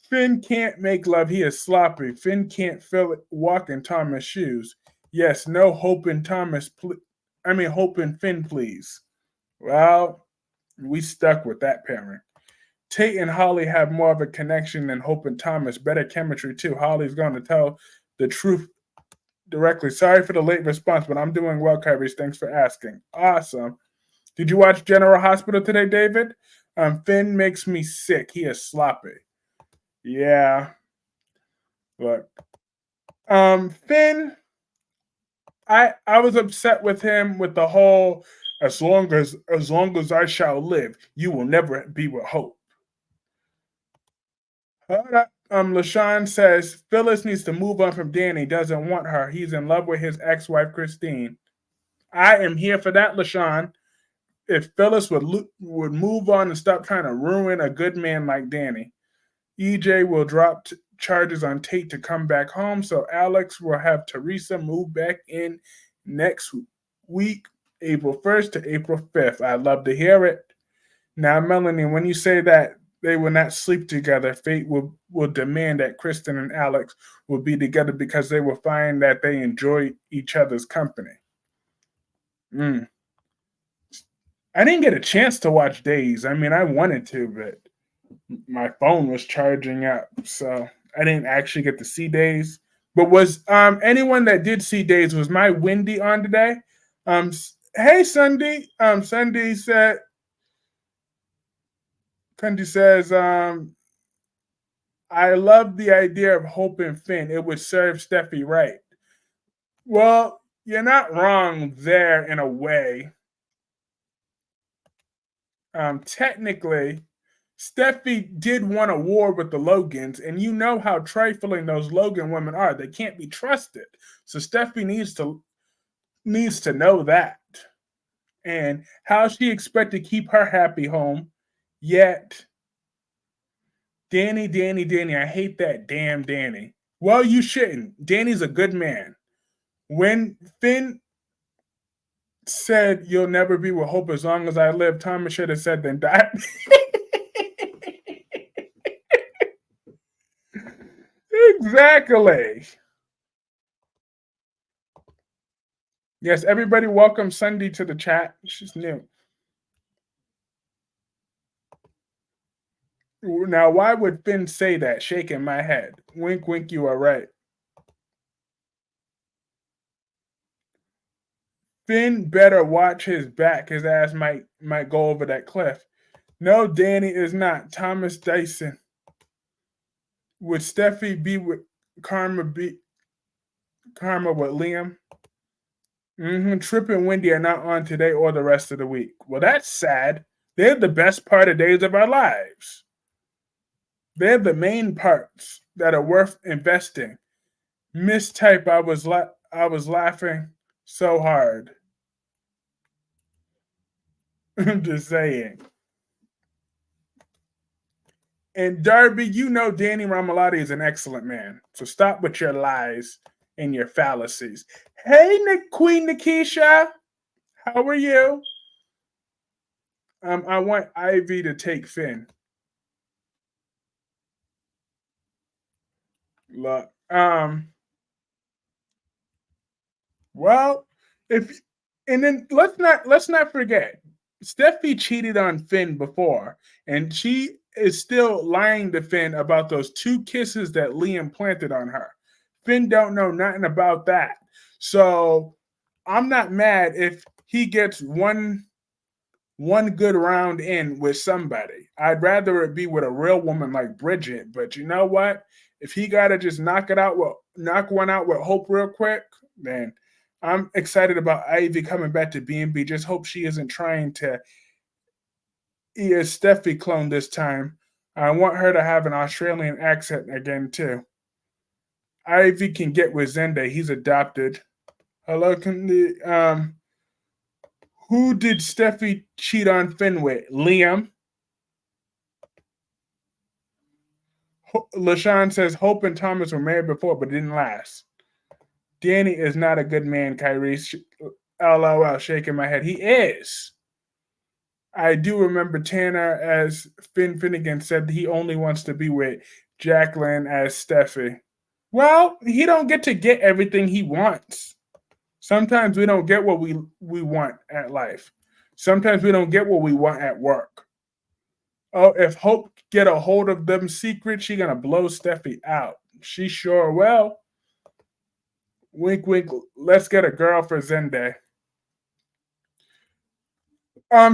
Finn can't make love. He is sloppy. Finn can't walk in Thomas' shoes. Yes, no Hope in Thomas. Hope in Finn, please. Well, we stuck with that pairing. Tate and Holly have more of a connection than Hope and Thomas. Better chemistry, too. Holly's going to tell the truth directly. Sorry for the late response, but I'm doing well, Kyrie. Thanks for asking. Awesome. Did you watch General Hospital today, David? Finn makes me sick. He is sloppy. Yeah. Look. Finn, I was upset with him with the whole as long as I shall live, you will never be with Hope. LaShawn says Phyllis needs to move on from Danny. Doesn't want her. He's in love with his ex-wife Christine. I am here for that, LaShawn. If Phyllis would move on and stop trying to ruin a good man like Danny, EJ will drop charges on Tate to come back home. So Alex will have Teresa move back in next week, April 1st to April 5th. I'd love to hear it. Now, Melanie, when you say that they will not sleep together, fate will demand that Kristen and Alex will be together because they will find that they enjoy each other's company. I didn't get a chance to watch Days. I mean, I wanted to, but my phone was charging up, so I didn't actually get to see Days. But was anyone that did see Days, was my Wendy on today? Hey Sunday. Sunday says I love the idea of Hope and Finn. It would serve Steffi right. Well, you're not wrong there in a way. Technically, Steffi did want a war with the Logans, and you know how trifling those Logan women are. They can't be trusted. So Steffi needs to know that. And how she expect to keep her happy home, yet Danny, I hate that damn Danny. Well, you shouldn't. Danny's a good man. When Finn said you'll never be with Hope as long as I live, Thomas should have said then die. Exactly. Yes, everybody welcome Sunday to the chat. She's new. Now, why would Finn say that? Shaking my head. Wink, wink, you are right. Finn better watch his back. His ass might go over that cliff. No, Danny is not. Thomas Dyson. Would Steffi be with Karma with Liam? Trip and Wendy are not on today or the rest of the week. Well, that's sad. They're the best part of days of our lives. They're the main parts that are worth investing. Mistype, I was laughing so hard. I'm just saying. And Darby, you know Danny Ramalotti is an excellent man. So stop with your lies and your fallacies. Hey, Queen Nikisha. How are you? I want Ivy to take Finn. Look, well, if and then let's not forget, Steffi cheated on Finn before, and she is still lying to Finn about those 2 kisses that Liam planted on her. Finn don't know nothing about that. So I'm not mad if he gets one good round in with somebody. I'd rather it be with a real woman like Bridget. But you know what? If he gotta just knock one out with Hope real quick, then I'm excited about Ivy coming back to B&B. Just hope she isn't trying to be a Steffi clone this time. I want her to have an Australian accent again too. Ivy can get with Zende. He's adopted. Hello, who did Steffi cheat on Finn with? Liam. LaShawn says Hope and Thomas were married before, but it didn't last. Danny is not a good man, Kyrie. LOL, shaking my head. He is. I do remember Tanner as Finn Finnegan said he only wants to be with Jacqueline as Steffi. Well, he don't get everything he wants. Sometimes we don't get what we want at life. Sometimes we don't get what we want at work. Oh, if Hope get a hold of them secrets, she gonna blow Steffi out. She sure will. Wink, wink. Let's get a girl for Zende.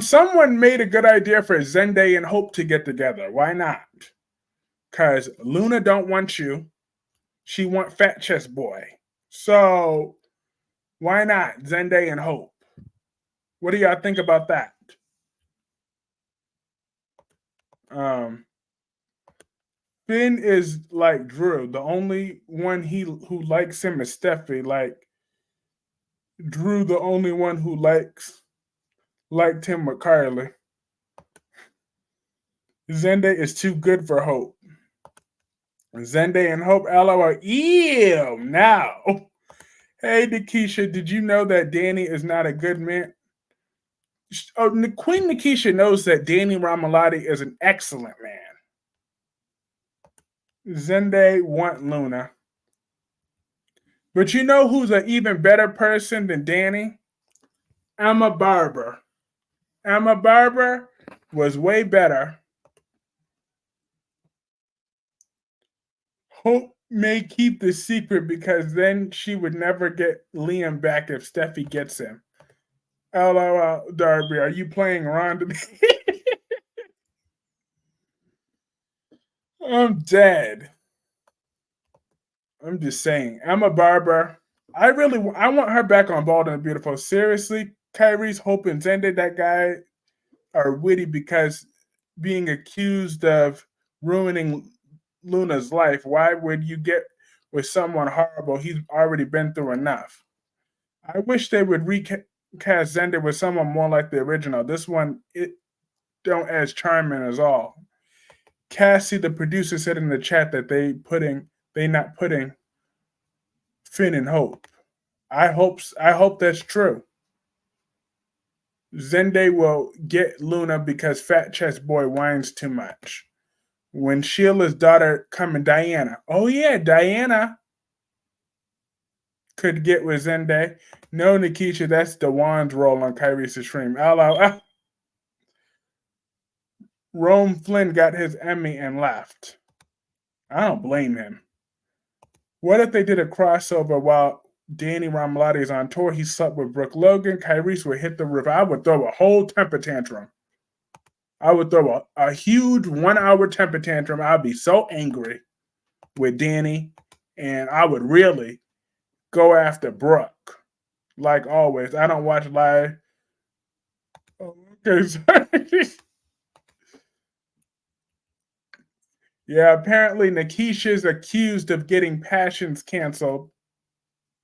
Someone made a good idea for Zende and Hope to get together. Why not? Cause Luna don't want you. She want Fat Chest Boy. So why not Zende and Hope? What do y'all think about that? Finn is like Drew. The only one who likes him is Steffi. Like Drew, the only one who liked him with Carly. Zende is too good for Hope. Zende and Hope, LOL. Ew, now. Hey, Nikisha, did you know that Danny is not a good man? Oh, Queen Nikisha knows that Danny Ramalotti is an excellent man. Zende want Luna. But you know who's an even better person than Danny? Emma Barber. Emma Barber was way better. Hope may keep the secret because then she would never get Liam back if Steffi gets him. LOL, Darby, are you playing Ron to me? I'm dead. I'm just saying. Emma Barber. I want her back on Bald and Beautiful. Seriously, Kyrie's Hope and Zende, that guy are witty because being accused of ruining Luna's life, why would you get with someone horrible? He's already been through enough. I wish they would recast Zender with someone more like the original. This one, it don't as charming as all. Cassie, the producer, said in the chat that they not putting Finn and Hope. I hope that's true. Zende will get Luna because Fat Chest Boy whines too much. When Sheila's daughter coming, Diana. Oh yeah, Diana could get with Zende. No, Nikisha, that's Dewan's role on Kyrie's stream. Rome Flynn got his Emmy and left. I don't blame him. What if they did a crossover while Danny Ramalotti is on tour? He slept with Brooke Logan. Kyrie would hit the roof. I would throw a whole temper tantrum. I would throw a huge 1 hour temper tantrum. I'd be so angry with Danny, and I would really go after Brooke. Like always. I don't watch live. Oh, okay, sorry. Yeah, apparently Nikisha's accused of getting Passions canceled.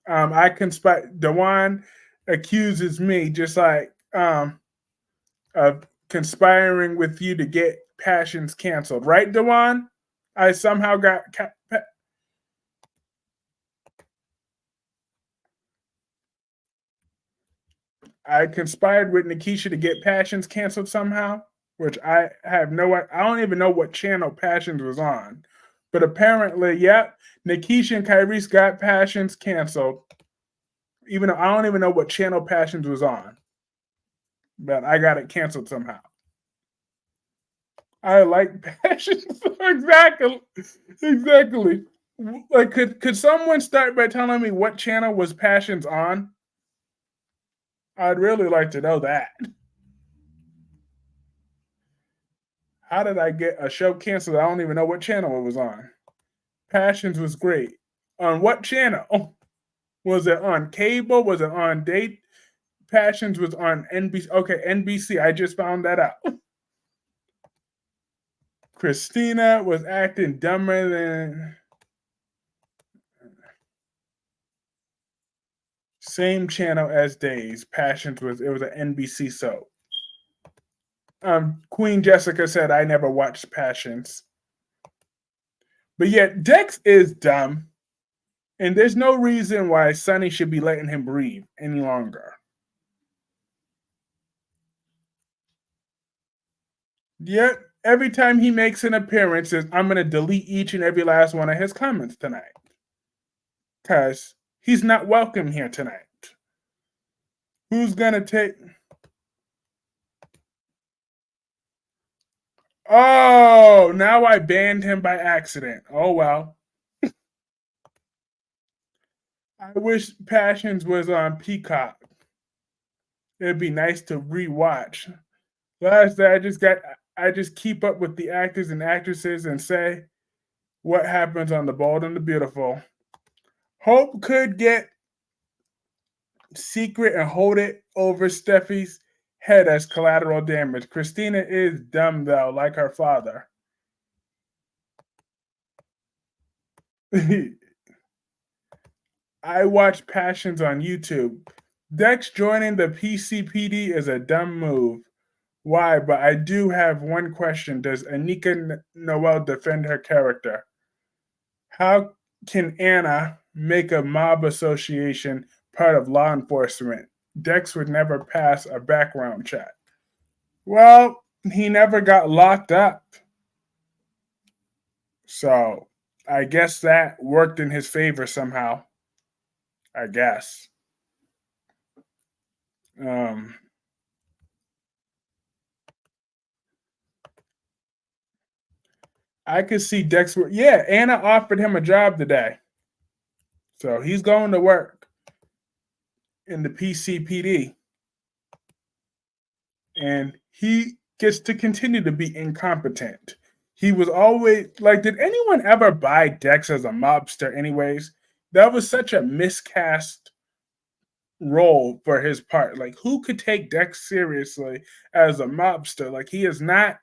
I conspire. Dewan accuses me just like of conspiring with you to get Passions canceled, right, Dewan? I somehow got. I conspired with Nikisha to get Passions canceled somehow, which I have no. I don't even know what channel Passions was on, but apparently, yep, Nikisha and Kyrie's got Passions canceled. Even though I don't even know what channel Passions was on, but I got it canceled somehow. I like Passions. Exactly. Exactly. Like, could someone start by telling me what channel was Passions on? I'd really like to know that. How did I get a show canceled? I don't even know what channel it was on. Passions was great. On what channel? Was it on cable? Was it on date? Passions was on NBC. Okay, NBC. I just found that out. Christina was acting dumber than. Same channel as Days. Passions was an NBC soap. Queen Jessica said I never watched Passions. But yet Dex is dumb. And there's no reason why Sonny should be letting him breathe any longer. Yet every time he makes an appearance, I'm going to delete each and every last one of his comments tonight. Because he's not welcome here tonight. Who's going to take. Oh, now I banned him by accident. Oh, well. I wish Passions was on Peacock. It'd be nice to rewatch. Last day, I just keep up with the actors and actresses and say what happens on The Bold and the Beautiful. Hope could get secret and hold it over Steffi's head as collateral damage. Christina is dumb though, like her father. I watch Passions on YouTube. Dex joining the PCPD is a dumb move. Why? But I do have one question. Does Anika Noel defend her character? How can Anna make a mob association part of law enforcement? Dex would never pass a background check. Well, he never got locked up. So I guess that worked in his favor somehow. I guess. Um, I could see Dex. Yeah, Anna offered him a job today, so he's going to work in the PCPD, and he gets to continue to be incompetent. He was always like, did anyone ever buy Dex as a mobster? Anyways, that was such a miscast role for his part. Like, who could take Dex seriously as a mobster? Like, he is not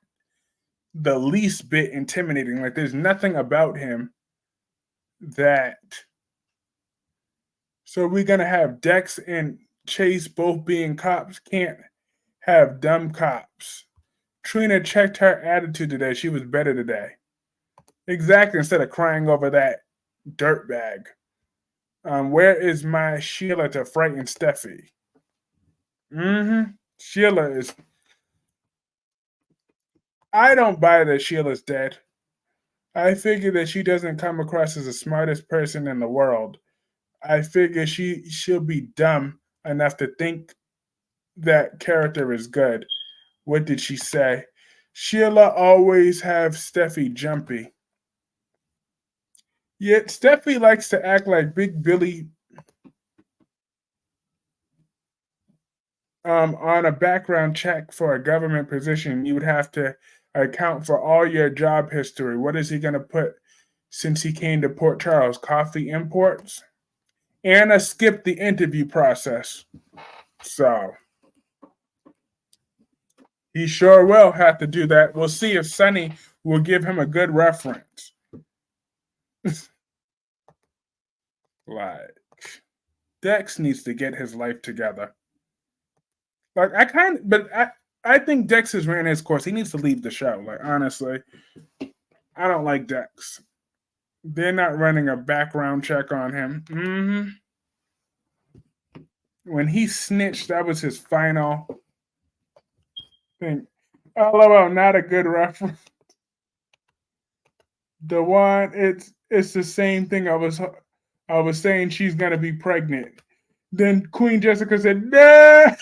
the least bit intimidating. Like, there's nothing about him that. So we're gonna have Dex and Chase both being cops. Can't have dumb cops. Trina checked her attitude today. She was better today. Exactly. Instead of crying over that dirtbag. Where is my Sheila to frighten Steffi? Sheila is. I don't buy that Sheila's dead. I figure that she doesn't come across as the smartest person in the world. I figure she'll be dumb enough to think that character is good. What did she say? Sheila always have Steffi jumpy. Yet Steffi likes to act like Big Billy on a background check for a government position. You would have to account for all your job history. What is he going to put since he came to Port Charles? Coffee imports? Anna skipped the interview process. So he sure will have to do that. We'll see if Sonny will give him a good reference. Like, Dex needs to get his life together. Like, I think Dex has ran his course. He needs to leave the show. Like, honestly, I don't like Dex. They're not running a background check on him. When he snitched, that was his final thing. LOL, not a good reference. The one, it's the same thing. I was saying she's gonna be pregnant. Then Queen Jessica said, "Nah."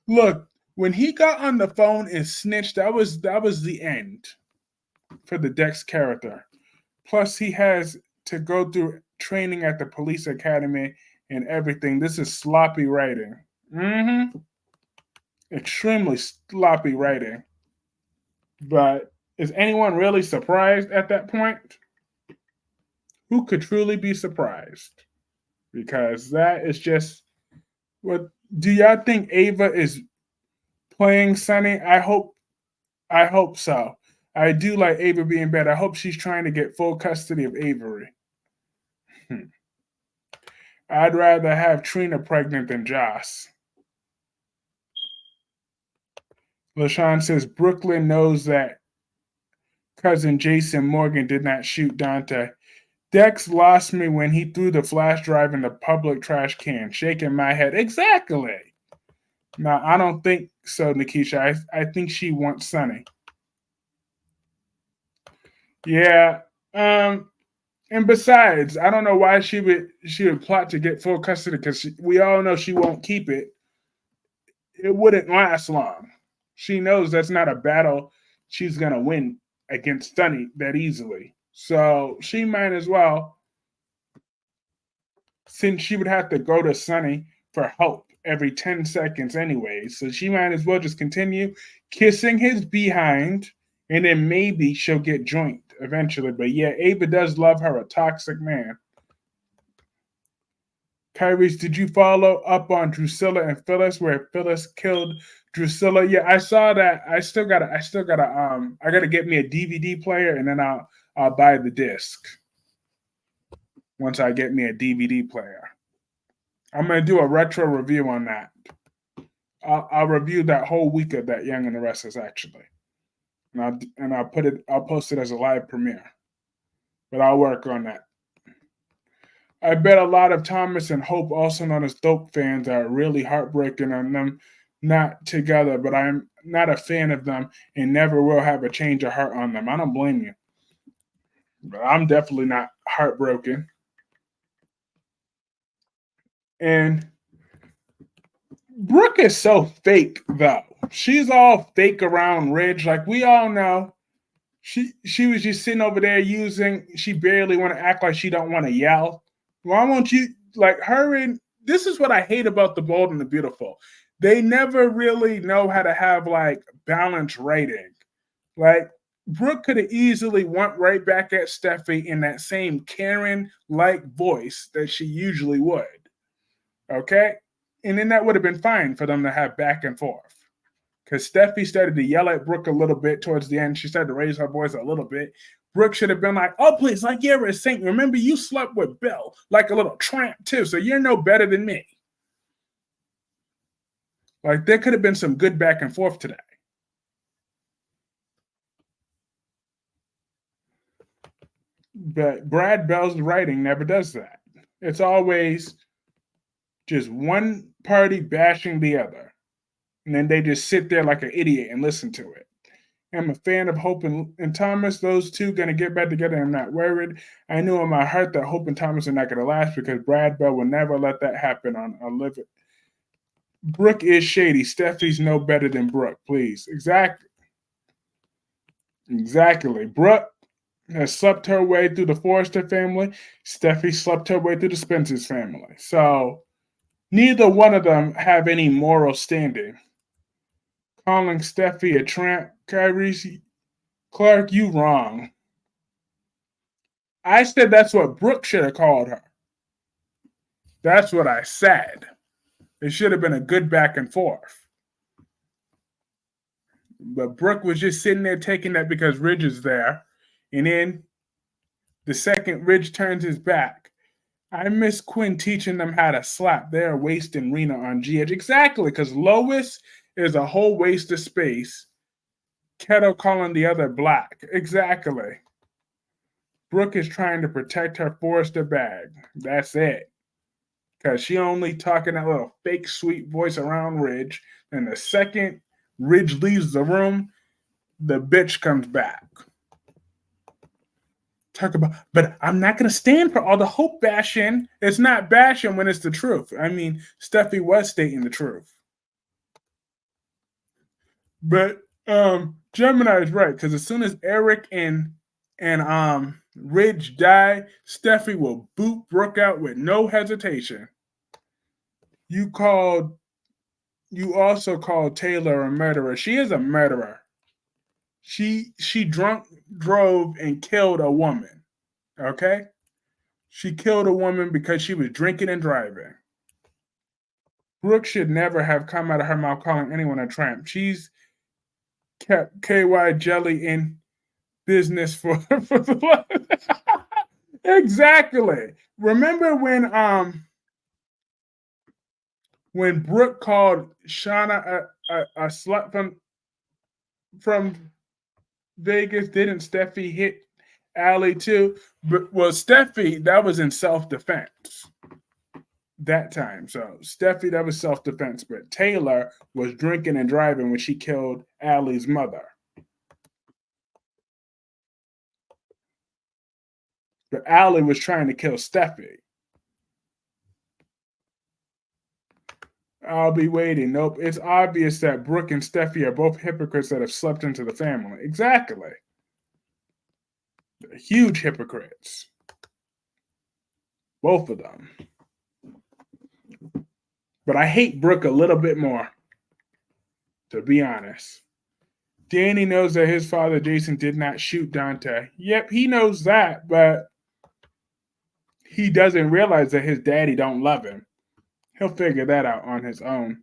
Look, when he got on the phone and snitched, that was the end for the Dex character. Plus, he has to go through training at the police academy and everything. This is sloppy writing. Extremely sloppy writing. But is anyone really surprised at that point? Who could truly be surprised? Because that is just what. Do y'all think Ava is playing Sunny? I hope so. I do like Ava being bad. I hope she's trying to get full custody of Avery. I'd rather have Trina pregnant than Joss. LaShawn says Brooklyn knows that cousin Jason Morgan did not shoot Dante. Dex lost me when he threw the flash drive in the public trash can, shaking my head. Exactly. No, I don't think so, Nikisha. I think she wants Sunny. Yeah. And besides, I don't know why she would plot to get full custody because we all know she won't keep it. It wouldn't last long. She knows that's not a battle she's gonna win against Sunny that easily. So she might as well, since she would have to go to Sunny for help every 10 seconds anyway. So she might as well just continue kissing his behind, and then maybe she'll get joint eventually. But yeah, Ava does love her a toxic man. Kyrie's, did you follow up on Drusilla and Phyllis where Phyllis killed Drusilla? Yeah, I saw that. I gotta get me a DVD player and then I'll buy the disc once I get me a DVD player. I'm gonna do a retro review on that. I'll review that whole week of that Young and the Restless actually, and I'll post it as a live premiere. But I'll work on that. I bet a lot of Thomas and Hope, also known as Dope fans, are really heartbroken on them not together. But I'm not a fan of them and never will have a change of heart on them. I don't blame you, but I'm definitely not heartbroken. And Brooke is so fake, though. She's all fake around Ridge. Like, we all know She was just sitting over there she barely want to act like she don't want to yell. Why won't you like her and this is what I hate about The Bold and the Beautiful. They never really know how to have like balanced writing. Like Brooke could have easily went right back at Steffi in that same Karen like voice that she usually would. Okay? And then that would have been fine for them to have back and forth. Because Steffi started to yell at Brooke a little bit towards the end. She started to raise her voice a little bit. Brooke should have been like, oh, please, like you're a saint. Remember, you slept with Bill like a little tramp, too. So you're no better than me. Like, there could have been some good back and forth today. But Brad Bell's writing never does that. It's always just one party bashing the other. And then they just sit there like an idiot and listen to it. I'm a fan of Hope and Thomas. Those two gonna get back together. I'm not worried. I knew in my heart that Hope and Thomas are not gonna last because Brad Bell will never let that happen on Live It. Brooke is shady. Steffi's no better than Brooke, please. Exactly. Exactly. Brooke has slept her way through the Forrester family. Steffi slept her way through the Spencer's family. So neither one of them have any moral standing. Calling Steffi a tramp, Kyrie Clark, you wrong. I said that's what Brooke should have called her. That's what I said. It should have been a good back and forth. But Brooke was just sitting there taking that because Ridge is there. And then the second Ridge turns his back. I miss Quinn teaching them how to slap. They're wasting Rena on GH. Exactly, because Lois is a whole waste of space. Kettle calling the other black. Exactly. Brooke is trying to protect her Forrester bag. That's it. Because she only talking that little fake sweet voice around Ridge. And the second Ridge leaves the room, the bitch comes back. Talk about, but I'm not going to stand for all the hope bashing. It's not bashing when it's the truth. I mean, Steffi was stating the truth. But Gemini is right, because as soon as Eric and Ridge die, Steffi will boot Brooke out with no hesitation. You also called Taylor a murderer. She is a murderer. She drove and killed a woman. Okay? She killed a woman because she was drinking and driving. Brooke should never have come out of her mouth calling anyone a tramp. She's kept KY Jelly in business for the exactly. Remember when Brooke called Shauna a slut from Vegas? Didn't Steffi hit Allie too? But well, Steffi, that was in self-defense that time. So Steffi, that was self-defense. But Taylor was drinking and driving when she killed Allie's mother. But Allie was trying to kill Steffi. I'll be waiting. Nope. It's obvious that Brooke and Steffi are both hypocrites that have slept into the family. Exactly. They're huge hypocrites. Both of them. But I hate Brooke a little bit more, to be honest. Danny knows that his father, Jason, did not shoot Dante. Yep, he knows that, but he doesn't realize that his daddy don't love him. He'll figure that out on his own.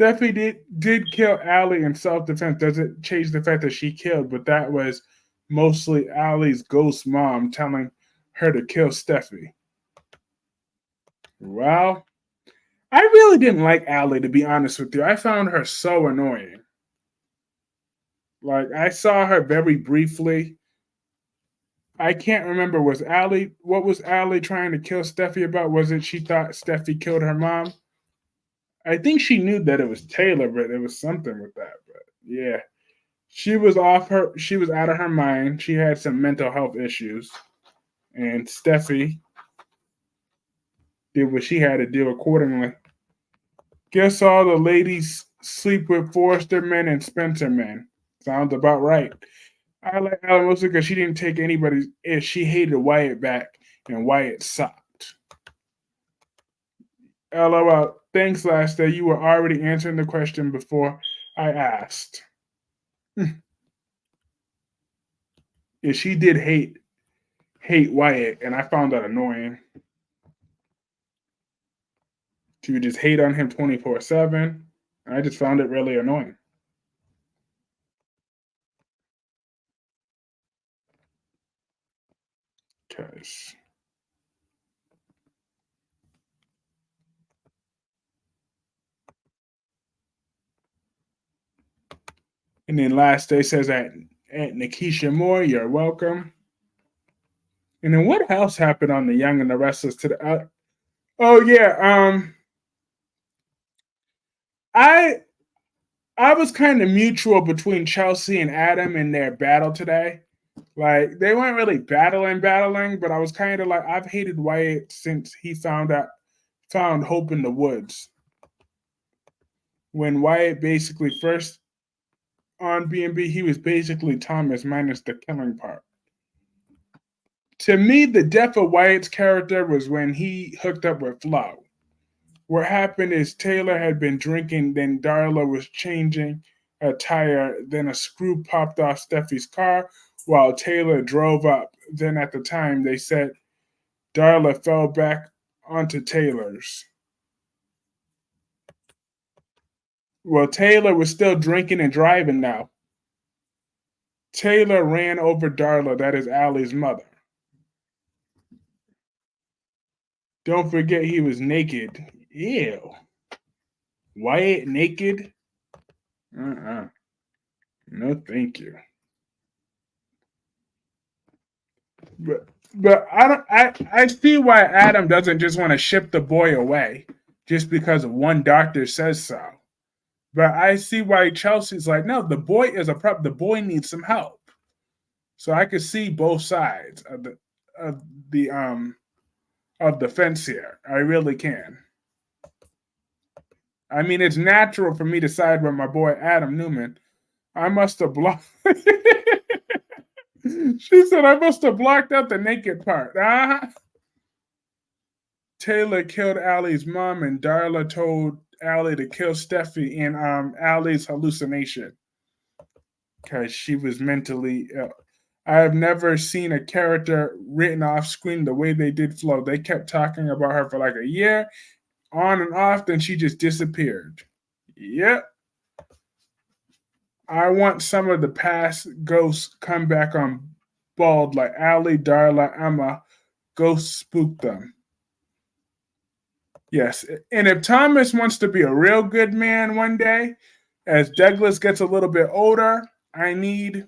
Steffi did kill Allie in self-defense. Doesn't change the fact that she killed, but that was mostly Allie's ghost mom telling her to kill Steffi. Well, I really didn't like Allie, to be honest with you. I found her so annoying. Like, I saw her very briefly. I can't remember. What was Allie trying to kill Steffi about? Was it she thought Steffi killed her mom? I think she knew that it was Taylor, but it was something with that. But yeah, she was out of her mind. She had some mental health issues. And Steffi did what she had to do accordingly. Guess all the ladies sleep with Forrester men and Spencer men. Sounds about right. I like Alan mostly because she didn't take anybody's. She hated Wyatt back, and Wyatt sucked. LOL. Thanks, last day. You were already answering the question before I asked. Yeah, she did hate Wyatt, and I found that annoying. She would just hate on him 24/7. I just found it really annoying. Cause and then last day says at Nikisha Moore, you're welcome. And then what else happened on the Young and the Restless today? Oh yeah, I I was kind of mutual between Chelsea and Adam in their battle today. Like they weren't really battling, but I was kind of like I've hated Wyatt since he found hope in the woods. When Wyatt basically first on B&B, he was basically Thomas minus the killing part. To me, the death of Wyatt's character was when he hooked up with Flo. What happened is Taylor had been drinking, then Darla was changing a tire, then a screw popped off Steffi's car while Taylor drove up. Then at the time, they said Darla fell back onto Taylor's. Well, Taylor was still drinking and driving now. Taylor ran over Darla, that is Allie's mother. Don't forget he was naked. Ew. Wyatt naked? Uh-uh. No, thank you. But I don't. I see why Adam doesn't just want to ship the boy away just because one doctor says so. But I see why Chelsea's like, no, the boy is a prep. The boy needs some help. So I could see both sides of the um of the fence here. I really can. I mean, it's natural for me to side with my boy Adam Newman. I must have blocked. She said I must have blocked out the naked part. Taylor killed Allie's mom, and Darla told Allie to kill Steffi in Allie's hallucination because she was mentally ill. I have never seen a character written off screen the way they did Flo. They kept talking about her for like a year, on and off, then she just disappeared. Yep. I want some of the past ghosts come back on bald like Allie, Darla, Emma. Ghosts spook them. Yes. And if Thomas wants to be a real good man one day, as Douglas gets a little bit older, I need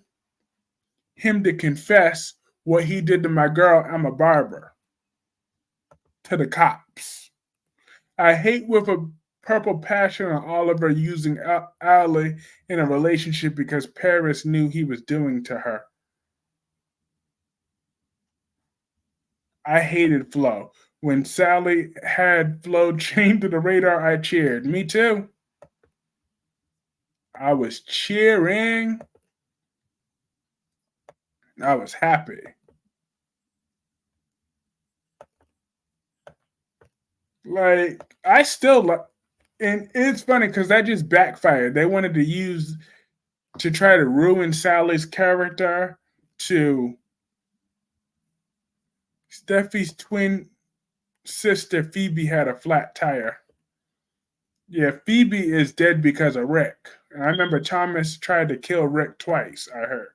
him to confess what he did to my girl, Emma Barber, to the cops. I hate with a purple passion on Oliver using Allie in a relationship because Paris knew he was doing to her. I hated Flo. When Sally had Flo chained to the radar, I cheered. Me too. I was cheering. I was happy. Like, I still like, and it's funny because that just backfired. They wanted to use to try to ruin Sally's character to Steffi's twin sister Phoebe had a flat tire. Yeah, Phoebe is dead because of Rick. And I remember Thomas tried to kill Rick twice, I heard.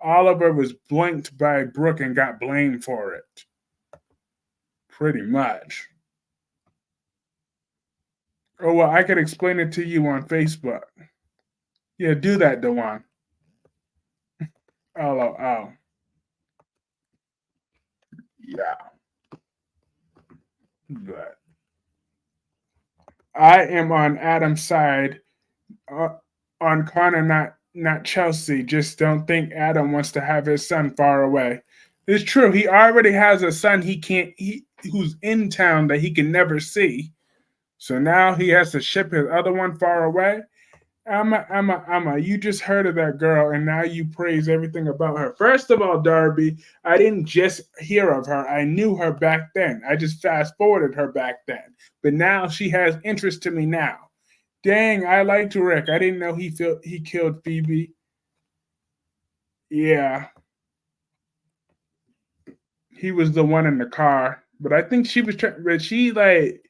Oliver was blanked by Brooke and got blamed for it. Pretty much. Oh, well, I could explain it to you on Facebook. Yeah, do that, Dewan. LOL. Yeah. But I am on Adam's side uh, on Connor, not Chelsea. Just don't think Adam wants to have his son far away. It's true. He already has a son who's in town that he can never see. So now he has to ship his other one far away. Emma, you just heard of that girl and now you praise everything about her. First of all, Darby, I didn't just hear of her. I knew her back then. I just fast forwarded her back then. But now she has interest to me now. Dang, I liked Rick. I didn't know he killed Phoebe. Yeah, he was the one in the car. But I think she was trying. But she like,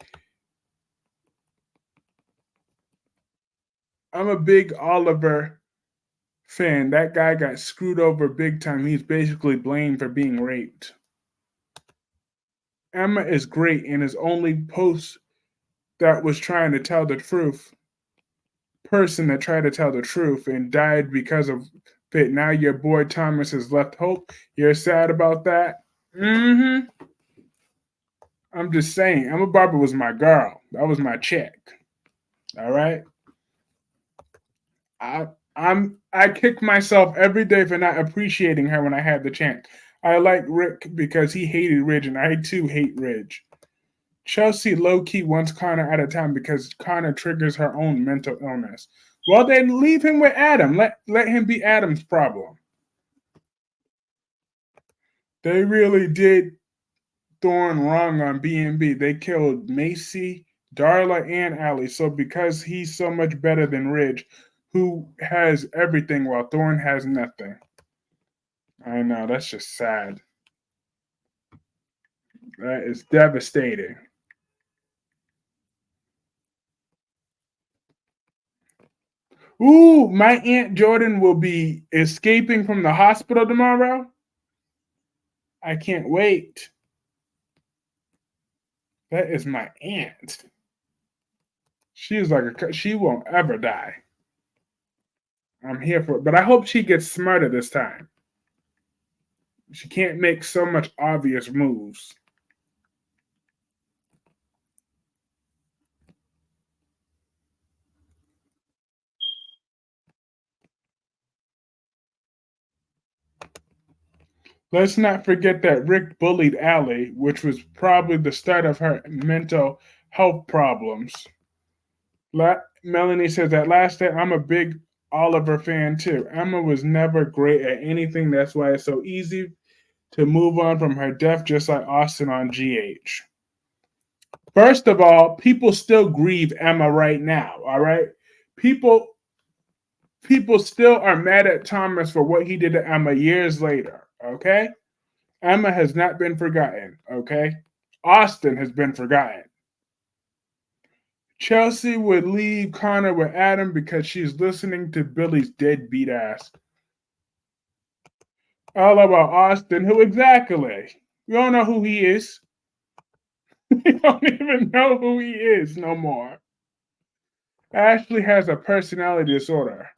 I'm a big Oliver fan. That guy got screwed over big time. He's basically blamed for being raped. Emma is great and is only post that was trying to tell the truth. Person that tried to tell the truth and died because of it. Now your boy Thomas has left hope. You're sad about that? Mm-hmm. I'm just saying, Emma Barber was my girl. That was my chick. All right. I I kick myself every day for not appreciating her when I had the chance. I like Rick because he hated Ridge, and I too hate Ridge. Chelsea low key wants Connor out of town because Connor triggers her own mental illness. Well, then leave him with Adam. Let him be Adam's problem. They really did Thorne wrong on B&B. They killed Macy, Darla, and Allie. So because he's so much better than Ridge, who has everything while Thorne has nothing. I know, that's just sad. That is devastating. Ooh, my Aunt Jordan will be escaping from the hospital tomorrow. I can't wait. That is my aunt. She is she won't ever die. I'm here for it, but I hope she gets smarter this time. She can't make so much obvious moves. Let's not forget that Rick bullied Allie, which was probably the start of her mental health problems. Melanie says that last day, I'm a big Oliver fan too. Emma was never great at anything. That's why it's so easy to move on from her death, just like Austin on GH. First of all, people still grieve Emma right now. All right, people people still are mad at Thomas for what he did to Emma years later. Okay, Emma has not been forgotten. Okay, Austin has been forgotten. Chelsea would leave Connor with Adam because she's listening to Billy's deadbeat ass. All about Austin, who exactly? We don't know who he is. We don't even know who he is no more. Ashley has a personality disorder.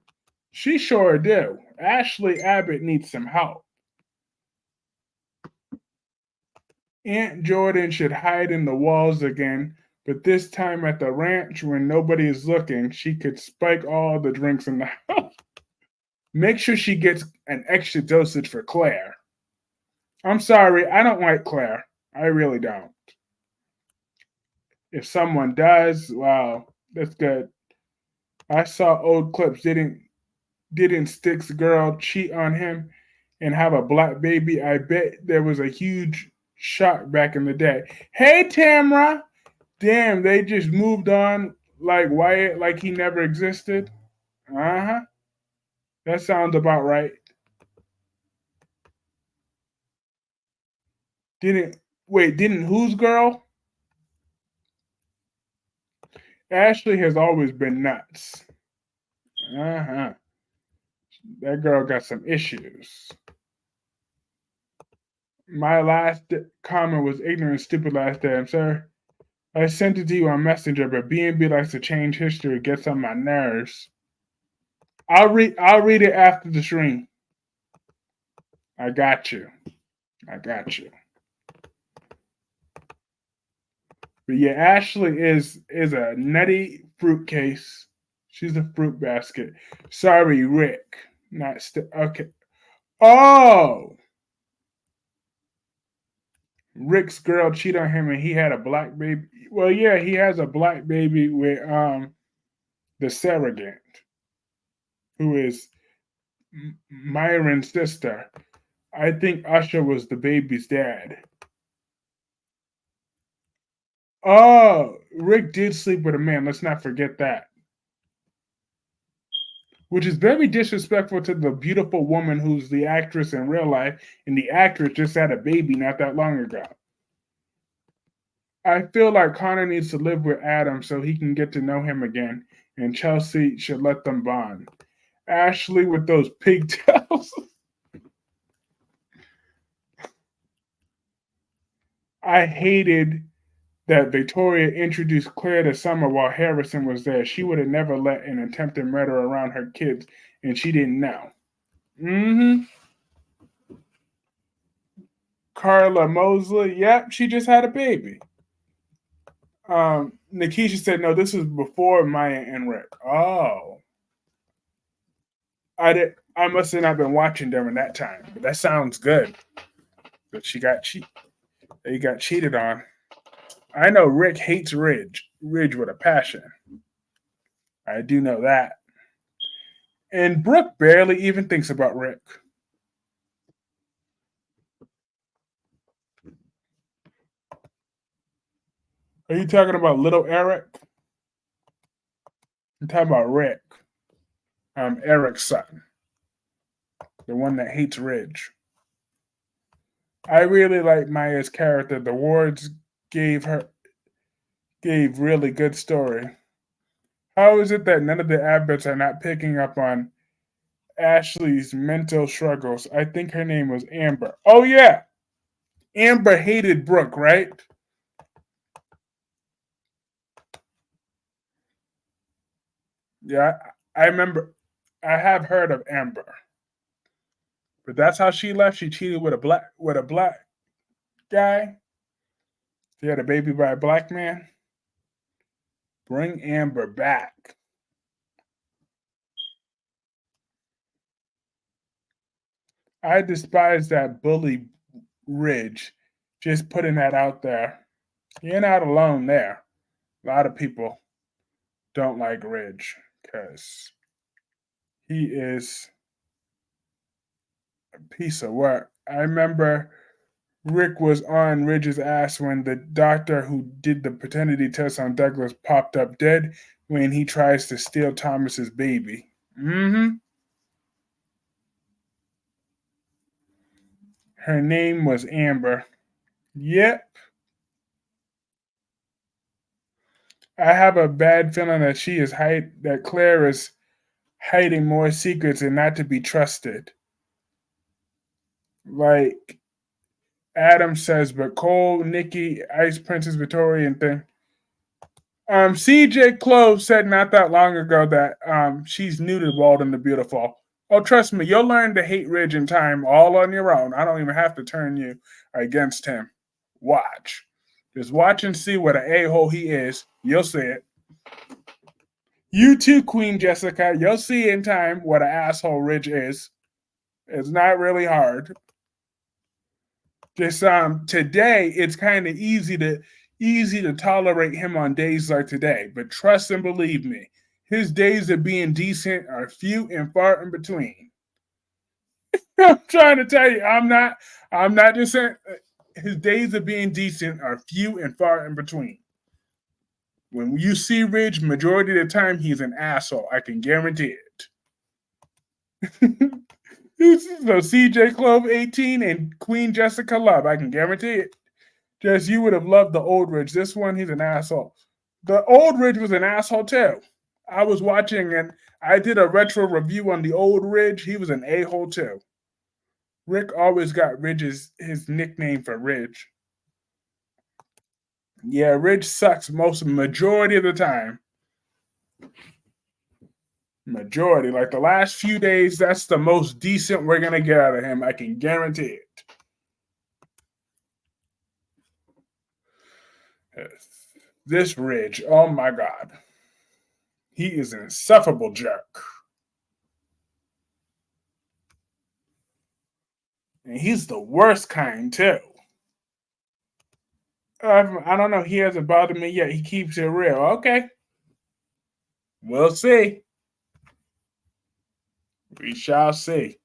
She sure do. Ashley Abbott needs some help. Aunt Jordan should hide in the walls again, but this time at the ranch when nobody is looking, she could spike all the drinks in the house. Make sure she gets an extra dosage for Claire. I'm sorry, I don't like Claire. I really don't. If someone does, wow, that's good. I saw old clips. Didn't Sticks girl cheat on him and have a black baby? I bet there was a huge shock back in the day. Hey Tamra, damn, they just moved on like Wyatt, like he never existed. Uh huh. That sounds about right. Didn't wait? Didn't whose girl? Ashley has always been nuts. Uh huh. That girl got some issues. My last comment was ignorant and stupid last day. I'm sorry. I sent it to you on Messenger, but B&B likes to change history. It gets on my nerves. I'll read it after the stream. I got you. I got you. But yeah, Ashley is a nutty fruit case. She's a fruit basket. Sorry, Rick. Not okay. Oh, Rick's girl cheated on him and he had a black baby. Well, yeah, he has a black baby with the surrogate. who is Myron's sister. I think Usher was the baby's dad. Oh, Rick did sleep with a man. Let's not forget that. Which is very disrespectful to the beautiful woman who's the actress in real life, and the actress just had a baby not that long ago. I feel like Connor needs to live with Adam so he can get to know him again, and Chelsea should let them bond. Ashley with those pigtails. I hated that Victoria introduced Claire to Summer while Harrison was there. She would have never let an attempted murder around her kids, and she didn't know. Mm-hmm. Carla Mosley. Yep, she just had a baby. Nikisha said, no, this was before Maya and Rick. Oh. I must have not been watching during that time. But that sounds good. But they got cheated on. I know Rick hates Ridge with a passion. I do know that. And Brooke barely even thinks about Rick. Are you talking about little Eric? I'm talking about Rick. Eric's son. The one that hates Ridge. I really like Maya's character. The wards gave really good story. How is it that none of the Abbotts are not picking up on Ashley's mental struggles? I think her name was Amber. Oh yeah, Amber hated Brooke, right? Yeah, I remember. I have heard of Amber, but that's how she left. She cheated with a black guy. She had a baby by a black man. Bring Amber back. I despise that bully Ridge. Just putting that out there. You're not alone there. A lot of people don't like Ridge because he is a piece of work. I remember Rick was on Ridge's ass when the doctor who did the paternity test on Douglas popped up dead when he tries to steal Thomas's baby. Mm-hmm. Her name was Amber. Yep. I have a bad feeling that that Claire is hiding more secrets and not to be trusted. Like Adam says, but Cole, Nikki, Ice Princess Victoria, and thing. CJ Clove said not that long ago that she's new to Walden the Beautiful. Oh, trust me, you'll learn to hate Ridge in time all on your own. I don't even have to turn you against him. Watch. Just watch and see what an a-hole he is. You'll see it. You too, Queen Jessica. You'll see in time what an asshole Ridge is. It's not really hard. Just today, it's kind of easy to tolerate him on days like today. But trust and believe me, his days of being decent are few and far in between. I'm trying to tell you, I'm not just saying his days of being decent are few and far in between. When you see Ridge, majority of the time he's an asshole. I can guarantee it. So CJ Clove 18 and Queen Jessica Love, I can guarantee it. Just you would have loved the old Ridge. This one, he's an asshole. The old Ridge was an asshole too. I was watching and I did a retro review on the old Ridge. He was an a-hole too. Rick always got Ridge's his nickname for Ridge. Yeah, Ridge sucks majority of the time. Majority. Like the last few days, that's the most decent we're gonna get out of him. I can guarantee it. This Ridge, oh my god. He is an insufferable jerk. And he's the worst kind too. I don't know. He hasn't bothered me yet. He keeps it real. Okay. We'll see. We shall see.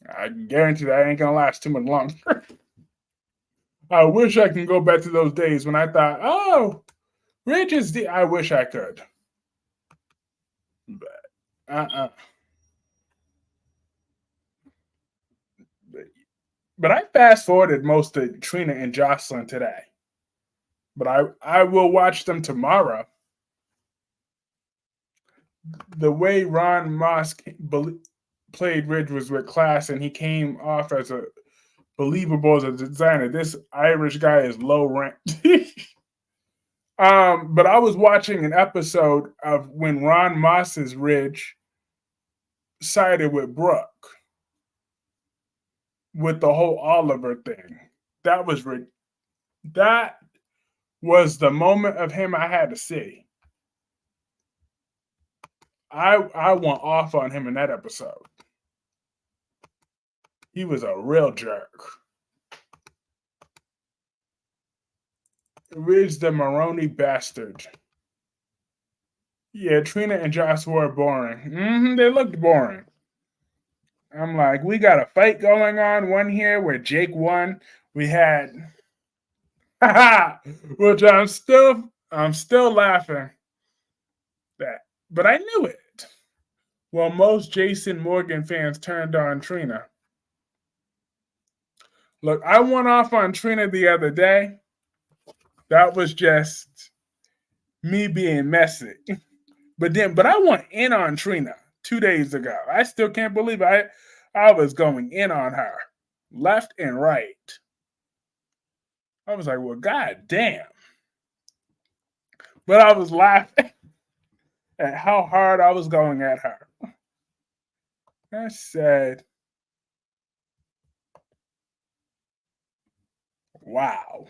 I can guarantee that ain't gonna last too much longer. I wish I can go back to those days when I thought, oh, Rich is the. I wish I could. But, uh-uh. But I fast forwarded most of Trina and Jocelyn today. But I will watch them tomorrow. The way Ron Moss played Ridge was with class, and he came off as a believable as a designer. This Irish guy is low rent. But I was watching an episode of when Ron Moss's Ridge sided with Brooke with the whole Oliver thing. That was that was the moment of him I had to see. I went off on him in that episode. He was a real jerk. Ridge the Maroney bastard. Yeah, Trina and Josh were boring. They looked boring. I'm like, we got a fight going on. One here where Jake won. We had, which I'm still laughing. That, but I knew it. Well, most Jason Morgan fans turned on Trina. Look, I went off on Trina the other day. That was just me being messy. But I went in on Trina 2 days ago. I still can't believe I was going in on her, left and right. I was like, well, god damn. But I was laughing at how hard I was going at her. I said, wow.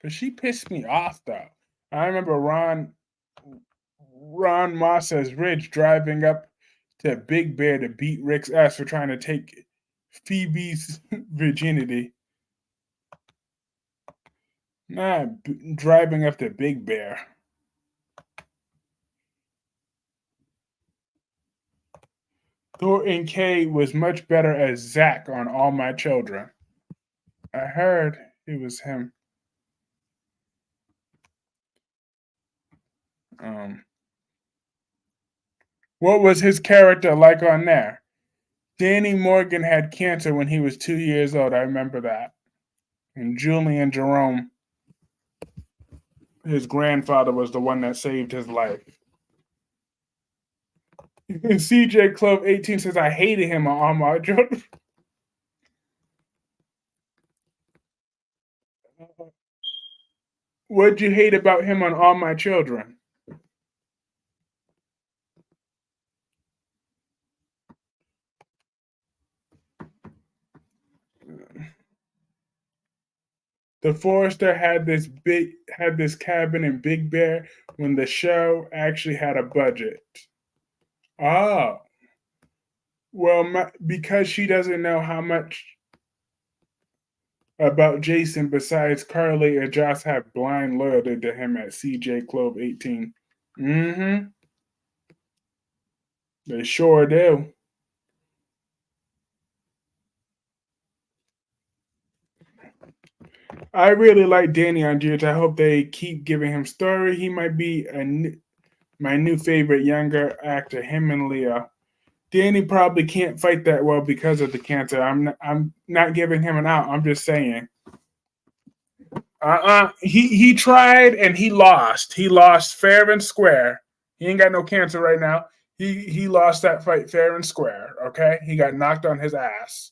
But she pissed me off though. I remember Ron Moss's Ridge driving up to Big Bear to beat Rick's ass for trying to take Phoebe's virginity. Nah, driving up to Big Bear. Thornton K was much better as Zach on All My Children. I heard it was him. What was his character like on there? Danny Morgan had cancer when he was 2 years old. I remember that. And Julian Jerome, his grandfather, was the one that saved his life. And CJ Club 18 says, I hated him on All My Children. What'd you hate about him on All My Children? The Forester had this cabin in Big Bear when the show actually had a budget. Oh, well, because she doesn't know how much about Jason besides Carly and Josh have blind loyalty to him at CJ Club 18. Mm-hmm. They sure do. I really like Danny on George. I hope they keep giving him story. He might be my new favorite younger actor, him and Leo. Danny probably can't fight that well because of the cancer. I'm not giving him an out. I'm just saying. He tried and he lost. He lost fair and square. He ain't got no cancer right now. He lost that fight fair and square. Okay, he got knocked on his ass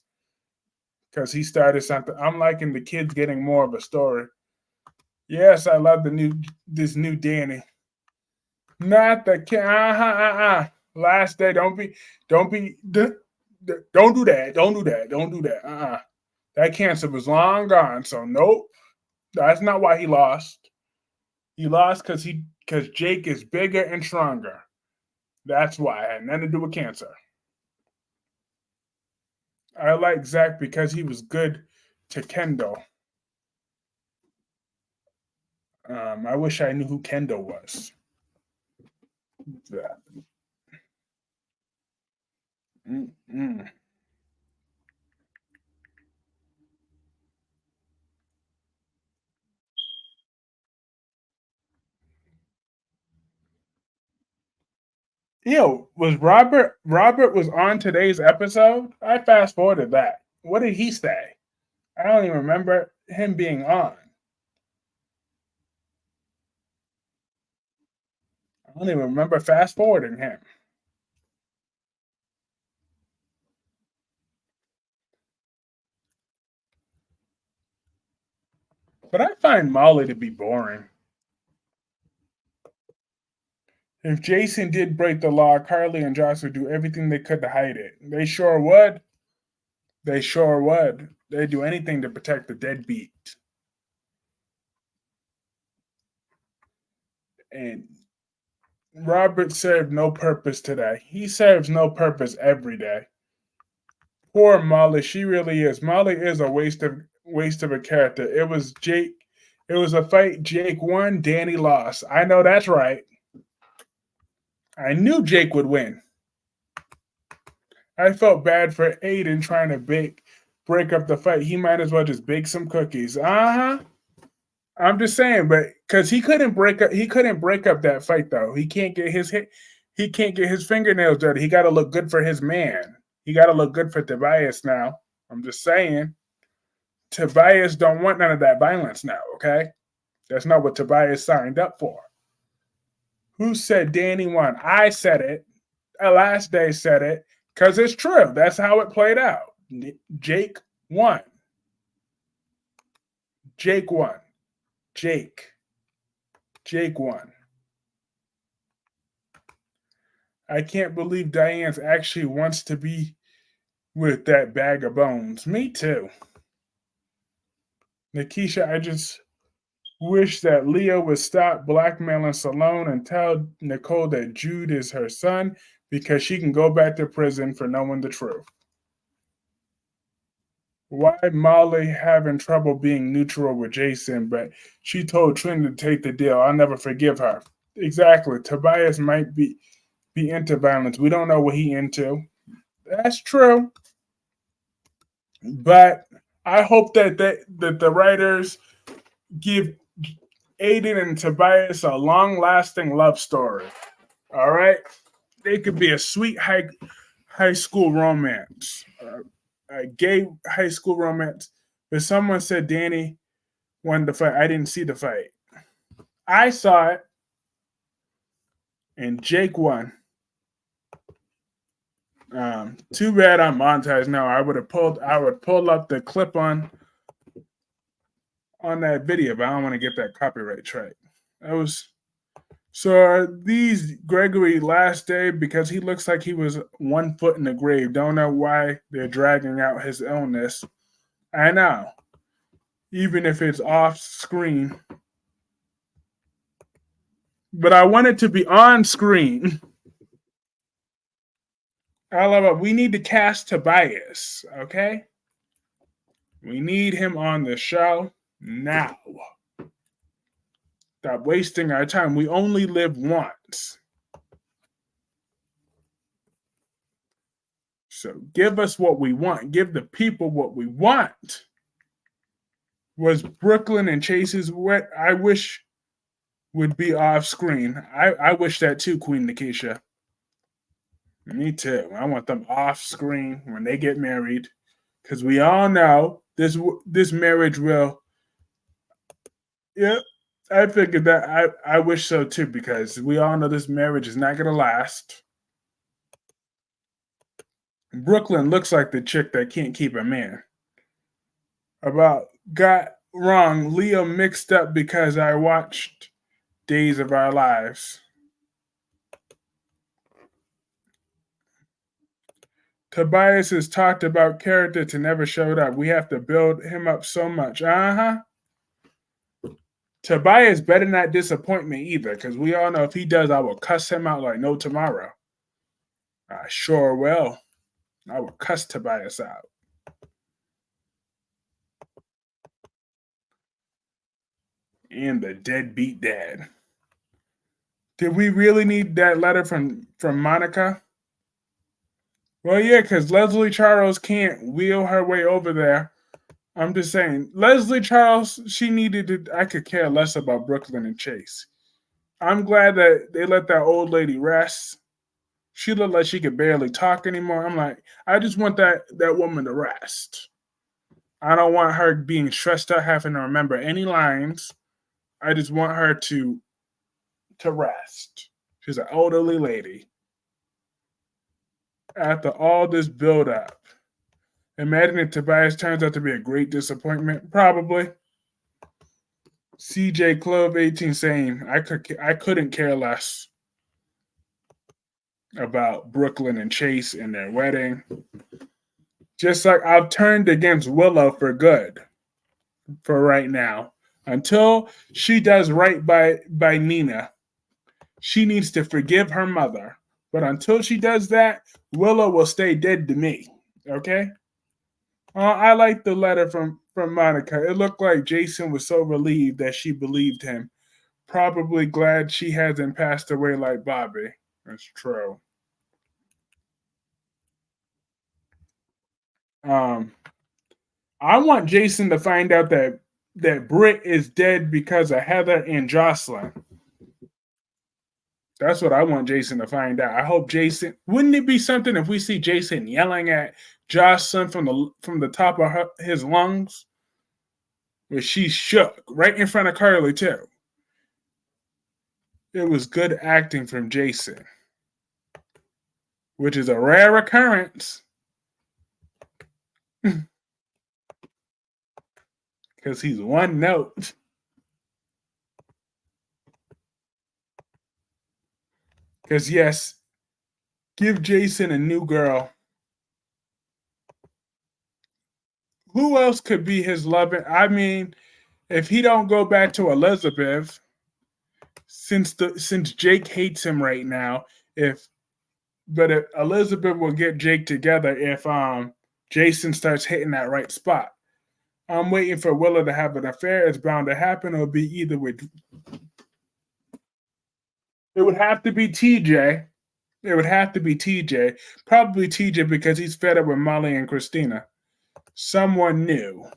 because he started something. I'm liking the kids getting more of a story. Yes, I love this new Danny. Not the last day. Don't do that. Don't do that. That cancer was long gone. So nope. That's not why he lost. He lost because Jake is bigger and stronger. That's why. It had nothing to do with cancer. I like Zach because he was good to Kendall. I wish I knew who Kendall was. That. Mm-mm. Yo, was Robert was on today's episode? I fast forwarded that. What did he say? I don't even remember him being on. I don't even remember fast forwarding him. But I find Molly to be boring. If Jason did break the law, Carly and Josh would do everything they could to hide it. They sure would. They sure would. They'd do anything to protect the deadbeat. And Robert served no purpose today. He serves no purpose every day. Poor Molly, she really is. Molly is a waste of a character. It was Jake. It was a fight. Jake won. Danny lost. I know that's right. I knew Jake would win. I felt bad for Aiden trying to break up the fight. He might as well just bake some cookies. Uh huh. I'm just saying, but because he couldn't break up that fight though. He can't get his fingernails dirty. He got to look good for his man. He got to look good for Tobias now. I'm just saying. Tobias don't want none of that violence now. Okay, that's not what Tobias signed up for. Who said Danny won? I said it. Last day said it because it's true. That's how it played out. Jake won. Jake won. Jake. Jake won. I can't believe Diane's actually wants to be with that bag of bones. Me too. Nikisha, I just wish that Leo would stop blackmailing Salone and tell Nicole that Jude is her son because she can go back to prison for knowing the truth. Why Molly having trouble being neutral with Jason, but she told Trin to take the deal. I'll never forgive her. Exactly. Tobias might be into violence. We don't know what he into. That's true. But I hope that the writers give Aiden and Tobias a long lasting love story. All right, they could be a sweet high school romance, a gay high school romance. But someone said Danny won the fight. I didn't see the fight. I saw it, and Jake won. Too bad I'm montage now. I would pull up the clip on that video, but I don't want to get that copyright strike. That was so. Are these Gregory last day because he looks like he was 1 foot in the grave? Don't know why they're dragging out his illness. I know, even if it's off screen, but I want it to be on screen. I love it. We need to cast Tobias. Okay, we need him on the show now. Stop wasting our time. We only live once. So give us what we want. Give the people what we want. Was Brooklyn and Chase's what I wish would be off screen. I wish that too, Queen Nikisha. Me too. I want them off screen when they get married. Because we all know this marriage will. Yep. I figured that I wish so too because we all know this marriage is not gonna last. Brooklyn looks like the chick that can't keep a man. About got wrong. Leo mixed up because I watched Days of Our Lives. Tobias has talked about characters and never showed up. We have to build him up so much. Uh huh. Tobias better not disappoint me either, because we all know if he does, I will cuss him out like no tomorrow. I sure will. I will cuss Tobias out. and the deadbeat dad. Did we really need that letter from Monica? Well, yeah, because Leslie Charles can't wheel her way over there. I'm just saying, Leslie Charles, she needed to. I could care less about Brooklyn and Chase. I'm glad that they let that old lady rest. She looked like she could barely talk anymore. I'm like, I just want that woman to rest. I don't want her being stressed out, having to remember any lines. I just want her to rest. She's an elderly lady. After all this build up, imagine if Tobias turns out to be a great disappointment. Probably. CJ Club 18 saying I couldn't care less about Brooklyn and Chase and their wedding. Just like I've turned against Willow for good for right now. Until she does right by Nina. She needs to forgive her mother. But until she does that, Willow will stay dead to me. Okay? I like the letter from Monica. It looked like Jason was so relieved that she believed him. Probably glad she hasn't passed away like Bobby. That's true. Um, I want Jason to find out that Britt is dead because of Heather and Jocelyn. That's what I want Jason to find out. I hope Jason. Wouldn't it be something if we see Jason yelling at Jocelyn from the top of his lungs, where she shook right in front of Carly too? It was good acting from Jason, which is a rare occurrence because he's one note. Because yes, give Jason a new girl. Who else could be his loving? I mean, if he don't go back to Elizabeth, since Jake hates him right now, if Elizabeth will get Jake together if Jason starts hitting that right spot. I'm waiting for Willow to have an affair. It's bound to happen. It'll be either with. It would have to be TJ. It would have to be TJ. Probably TJ because he's fed up with Molly and Christina. Someone new.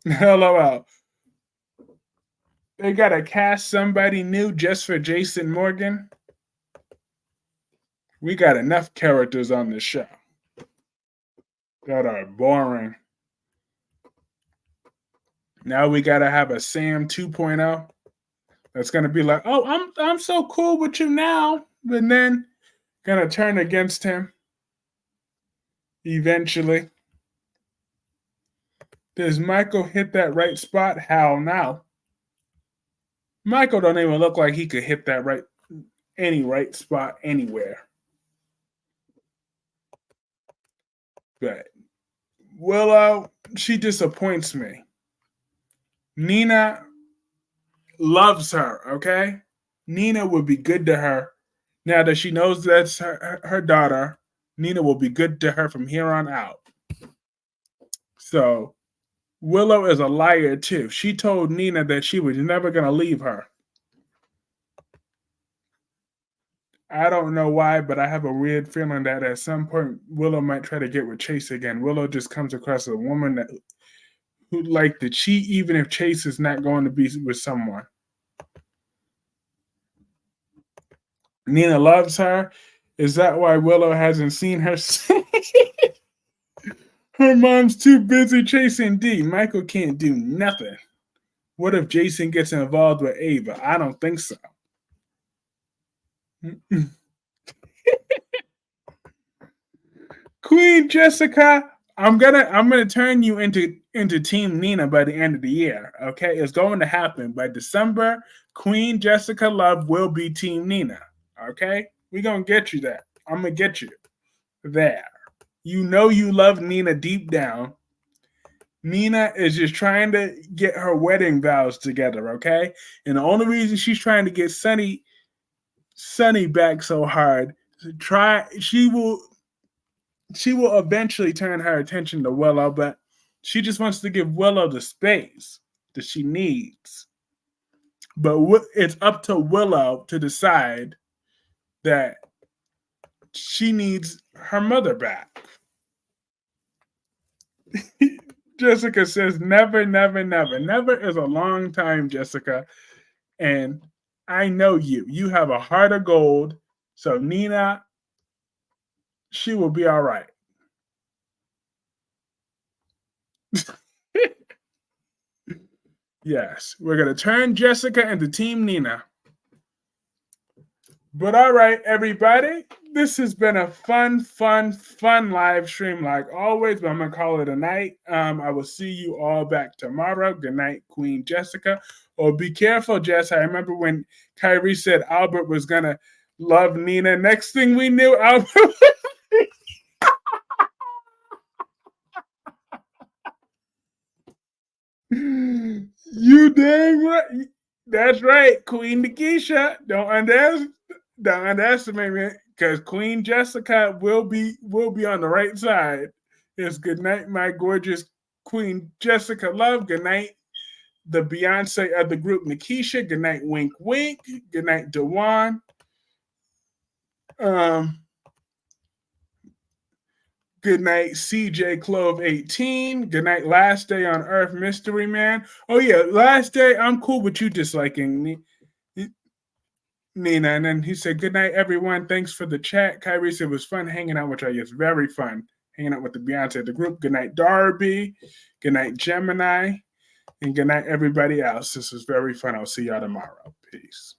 LOL. They gotta cast somebody new just for Jason Morgan. We got enough characters on the show that are boring. Now we gotta have a Sam 2.0 that's gonna be like, oh, I'm so cool with you now, but then gonna turn against him eventually. Does Michael hit that right spot? How now? Michael don't even look like he could hit that any right spot anywhere. But Willow, she disappoints me. Nina loves her, okay? Nina would be good to her. Now that she knows that's her daughter, Nina will be good to her from here on out. So Willow is a liar too. She told Nina that she was never going to leave her. I don't know why, but I have a weird feeling that at some point Willow might try to get with Chase again. Willow just comes across as a woman who'd like to cheat even if Chase is not going to be with someone. Nina loves her. Is that why Willow hasn't seen her? Her mom's too busy chasing D. Michael can't do nothing. What if Jason gets involved with Ava? I don't think so. Queen Jessica, I'm gonna turn you into Team Nina by the end of the year. Okay, it's going to happen by December. Queen Jessica Love will be Team Nina. Okay, we gonna get you that. I'm gonna get you there. You know you love Nina deep down. Nina is just trying to get her wedding vows together, okay? And the only reason she's trying to get Sunny back so hard, she will eventually turn her attention to Willow, but She just wants to give Willow the space that she needs. But it's up to Willow to decide that she needs her mother back. Jessica says, never, never, never. Never is a long time, Jessica. And I know you. You have a heart of gold. So, Nina, she will be all right. Yes, we're going to turn Jessica into Team Nina. But all right, everybody, this has been a fun live stream like always, but I'm going to call it a night. I will see you all back tomorrow. Good night, Queen Jessica. Oh, be careful, Jess. I remember when Kyrie said Albert was going to love Nina. Next thing we knew, Albert... You dang right. That's right, Queen Nikisha. Don't underestimate me, because Queen Jessica will be on the right side. It's good night, my gorgeous Queen Jessica Love. Good night, the Beyonce of the group, Nikisha. Good night, Wink Wink. Good night, Dewan. Good night, CJ Clove 18. Good night, Last Day on Earth, Mystery Man. Oh yeah, Last Day. I'm cool with you disliking me, Nina. And then he said, good night, everyone. Thanks for the chat. Kyrie said it was fun hanging out with you. Yes, very fun hanging out with the Beyonce of the group. Good night, Darby. Good night, Gemini. And good night, everybody else. This was very fun. I'll see y'all tomorrow. Peace.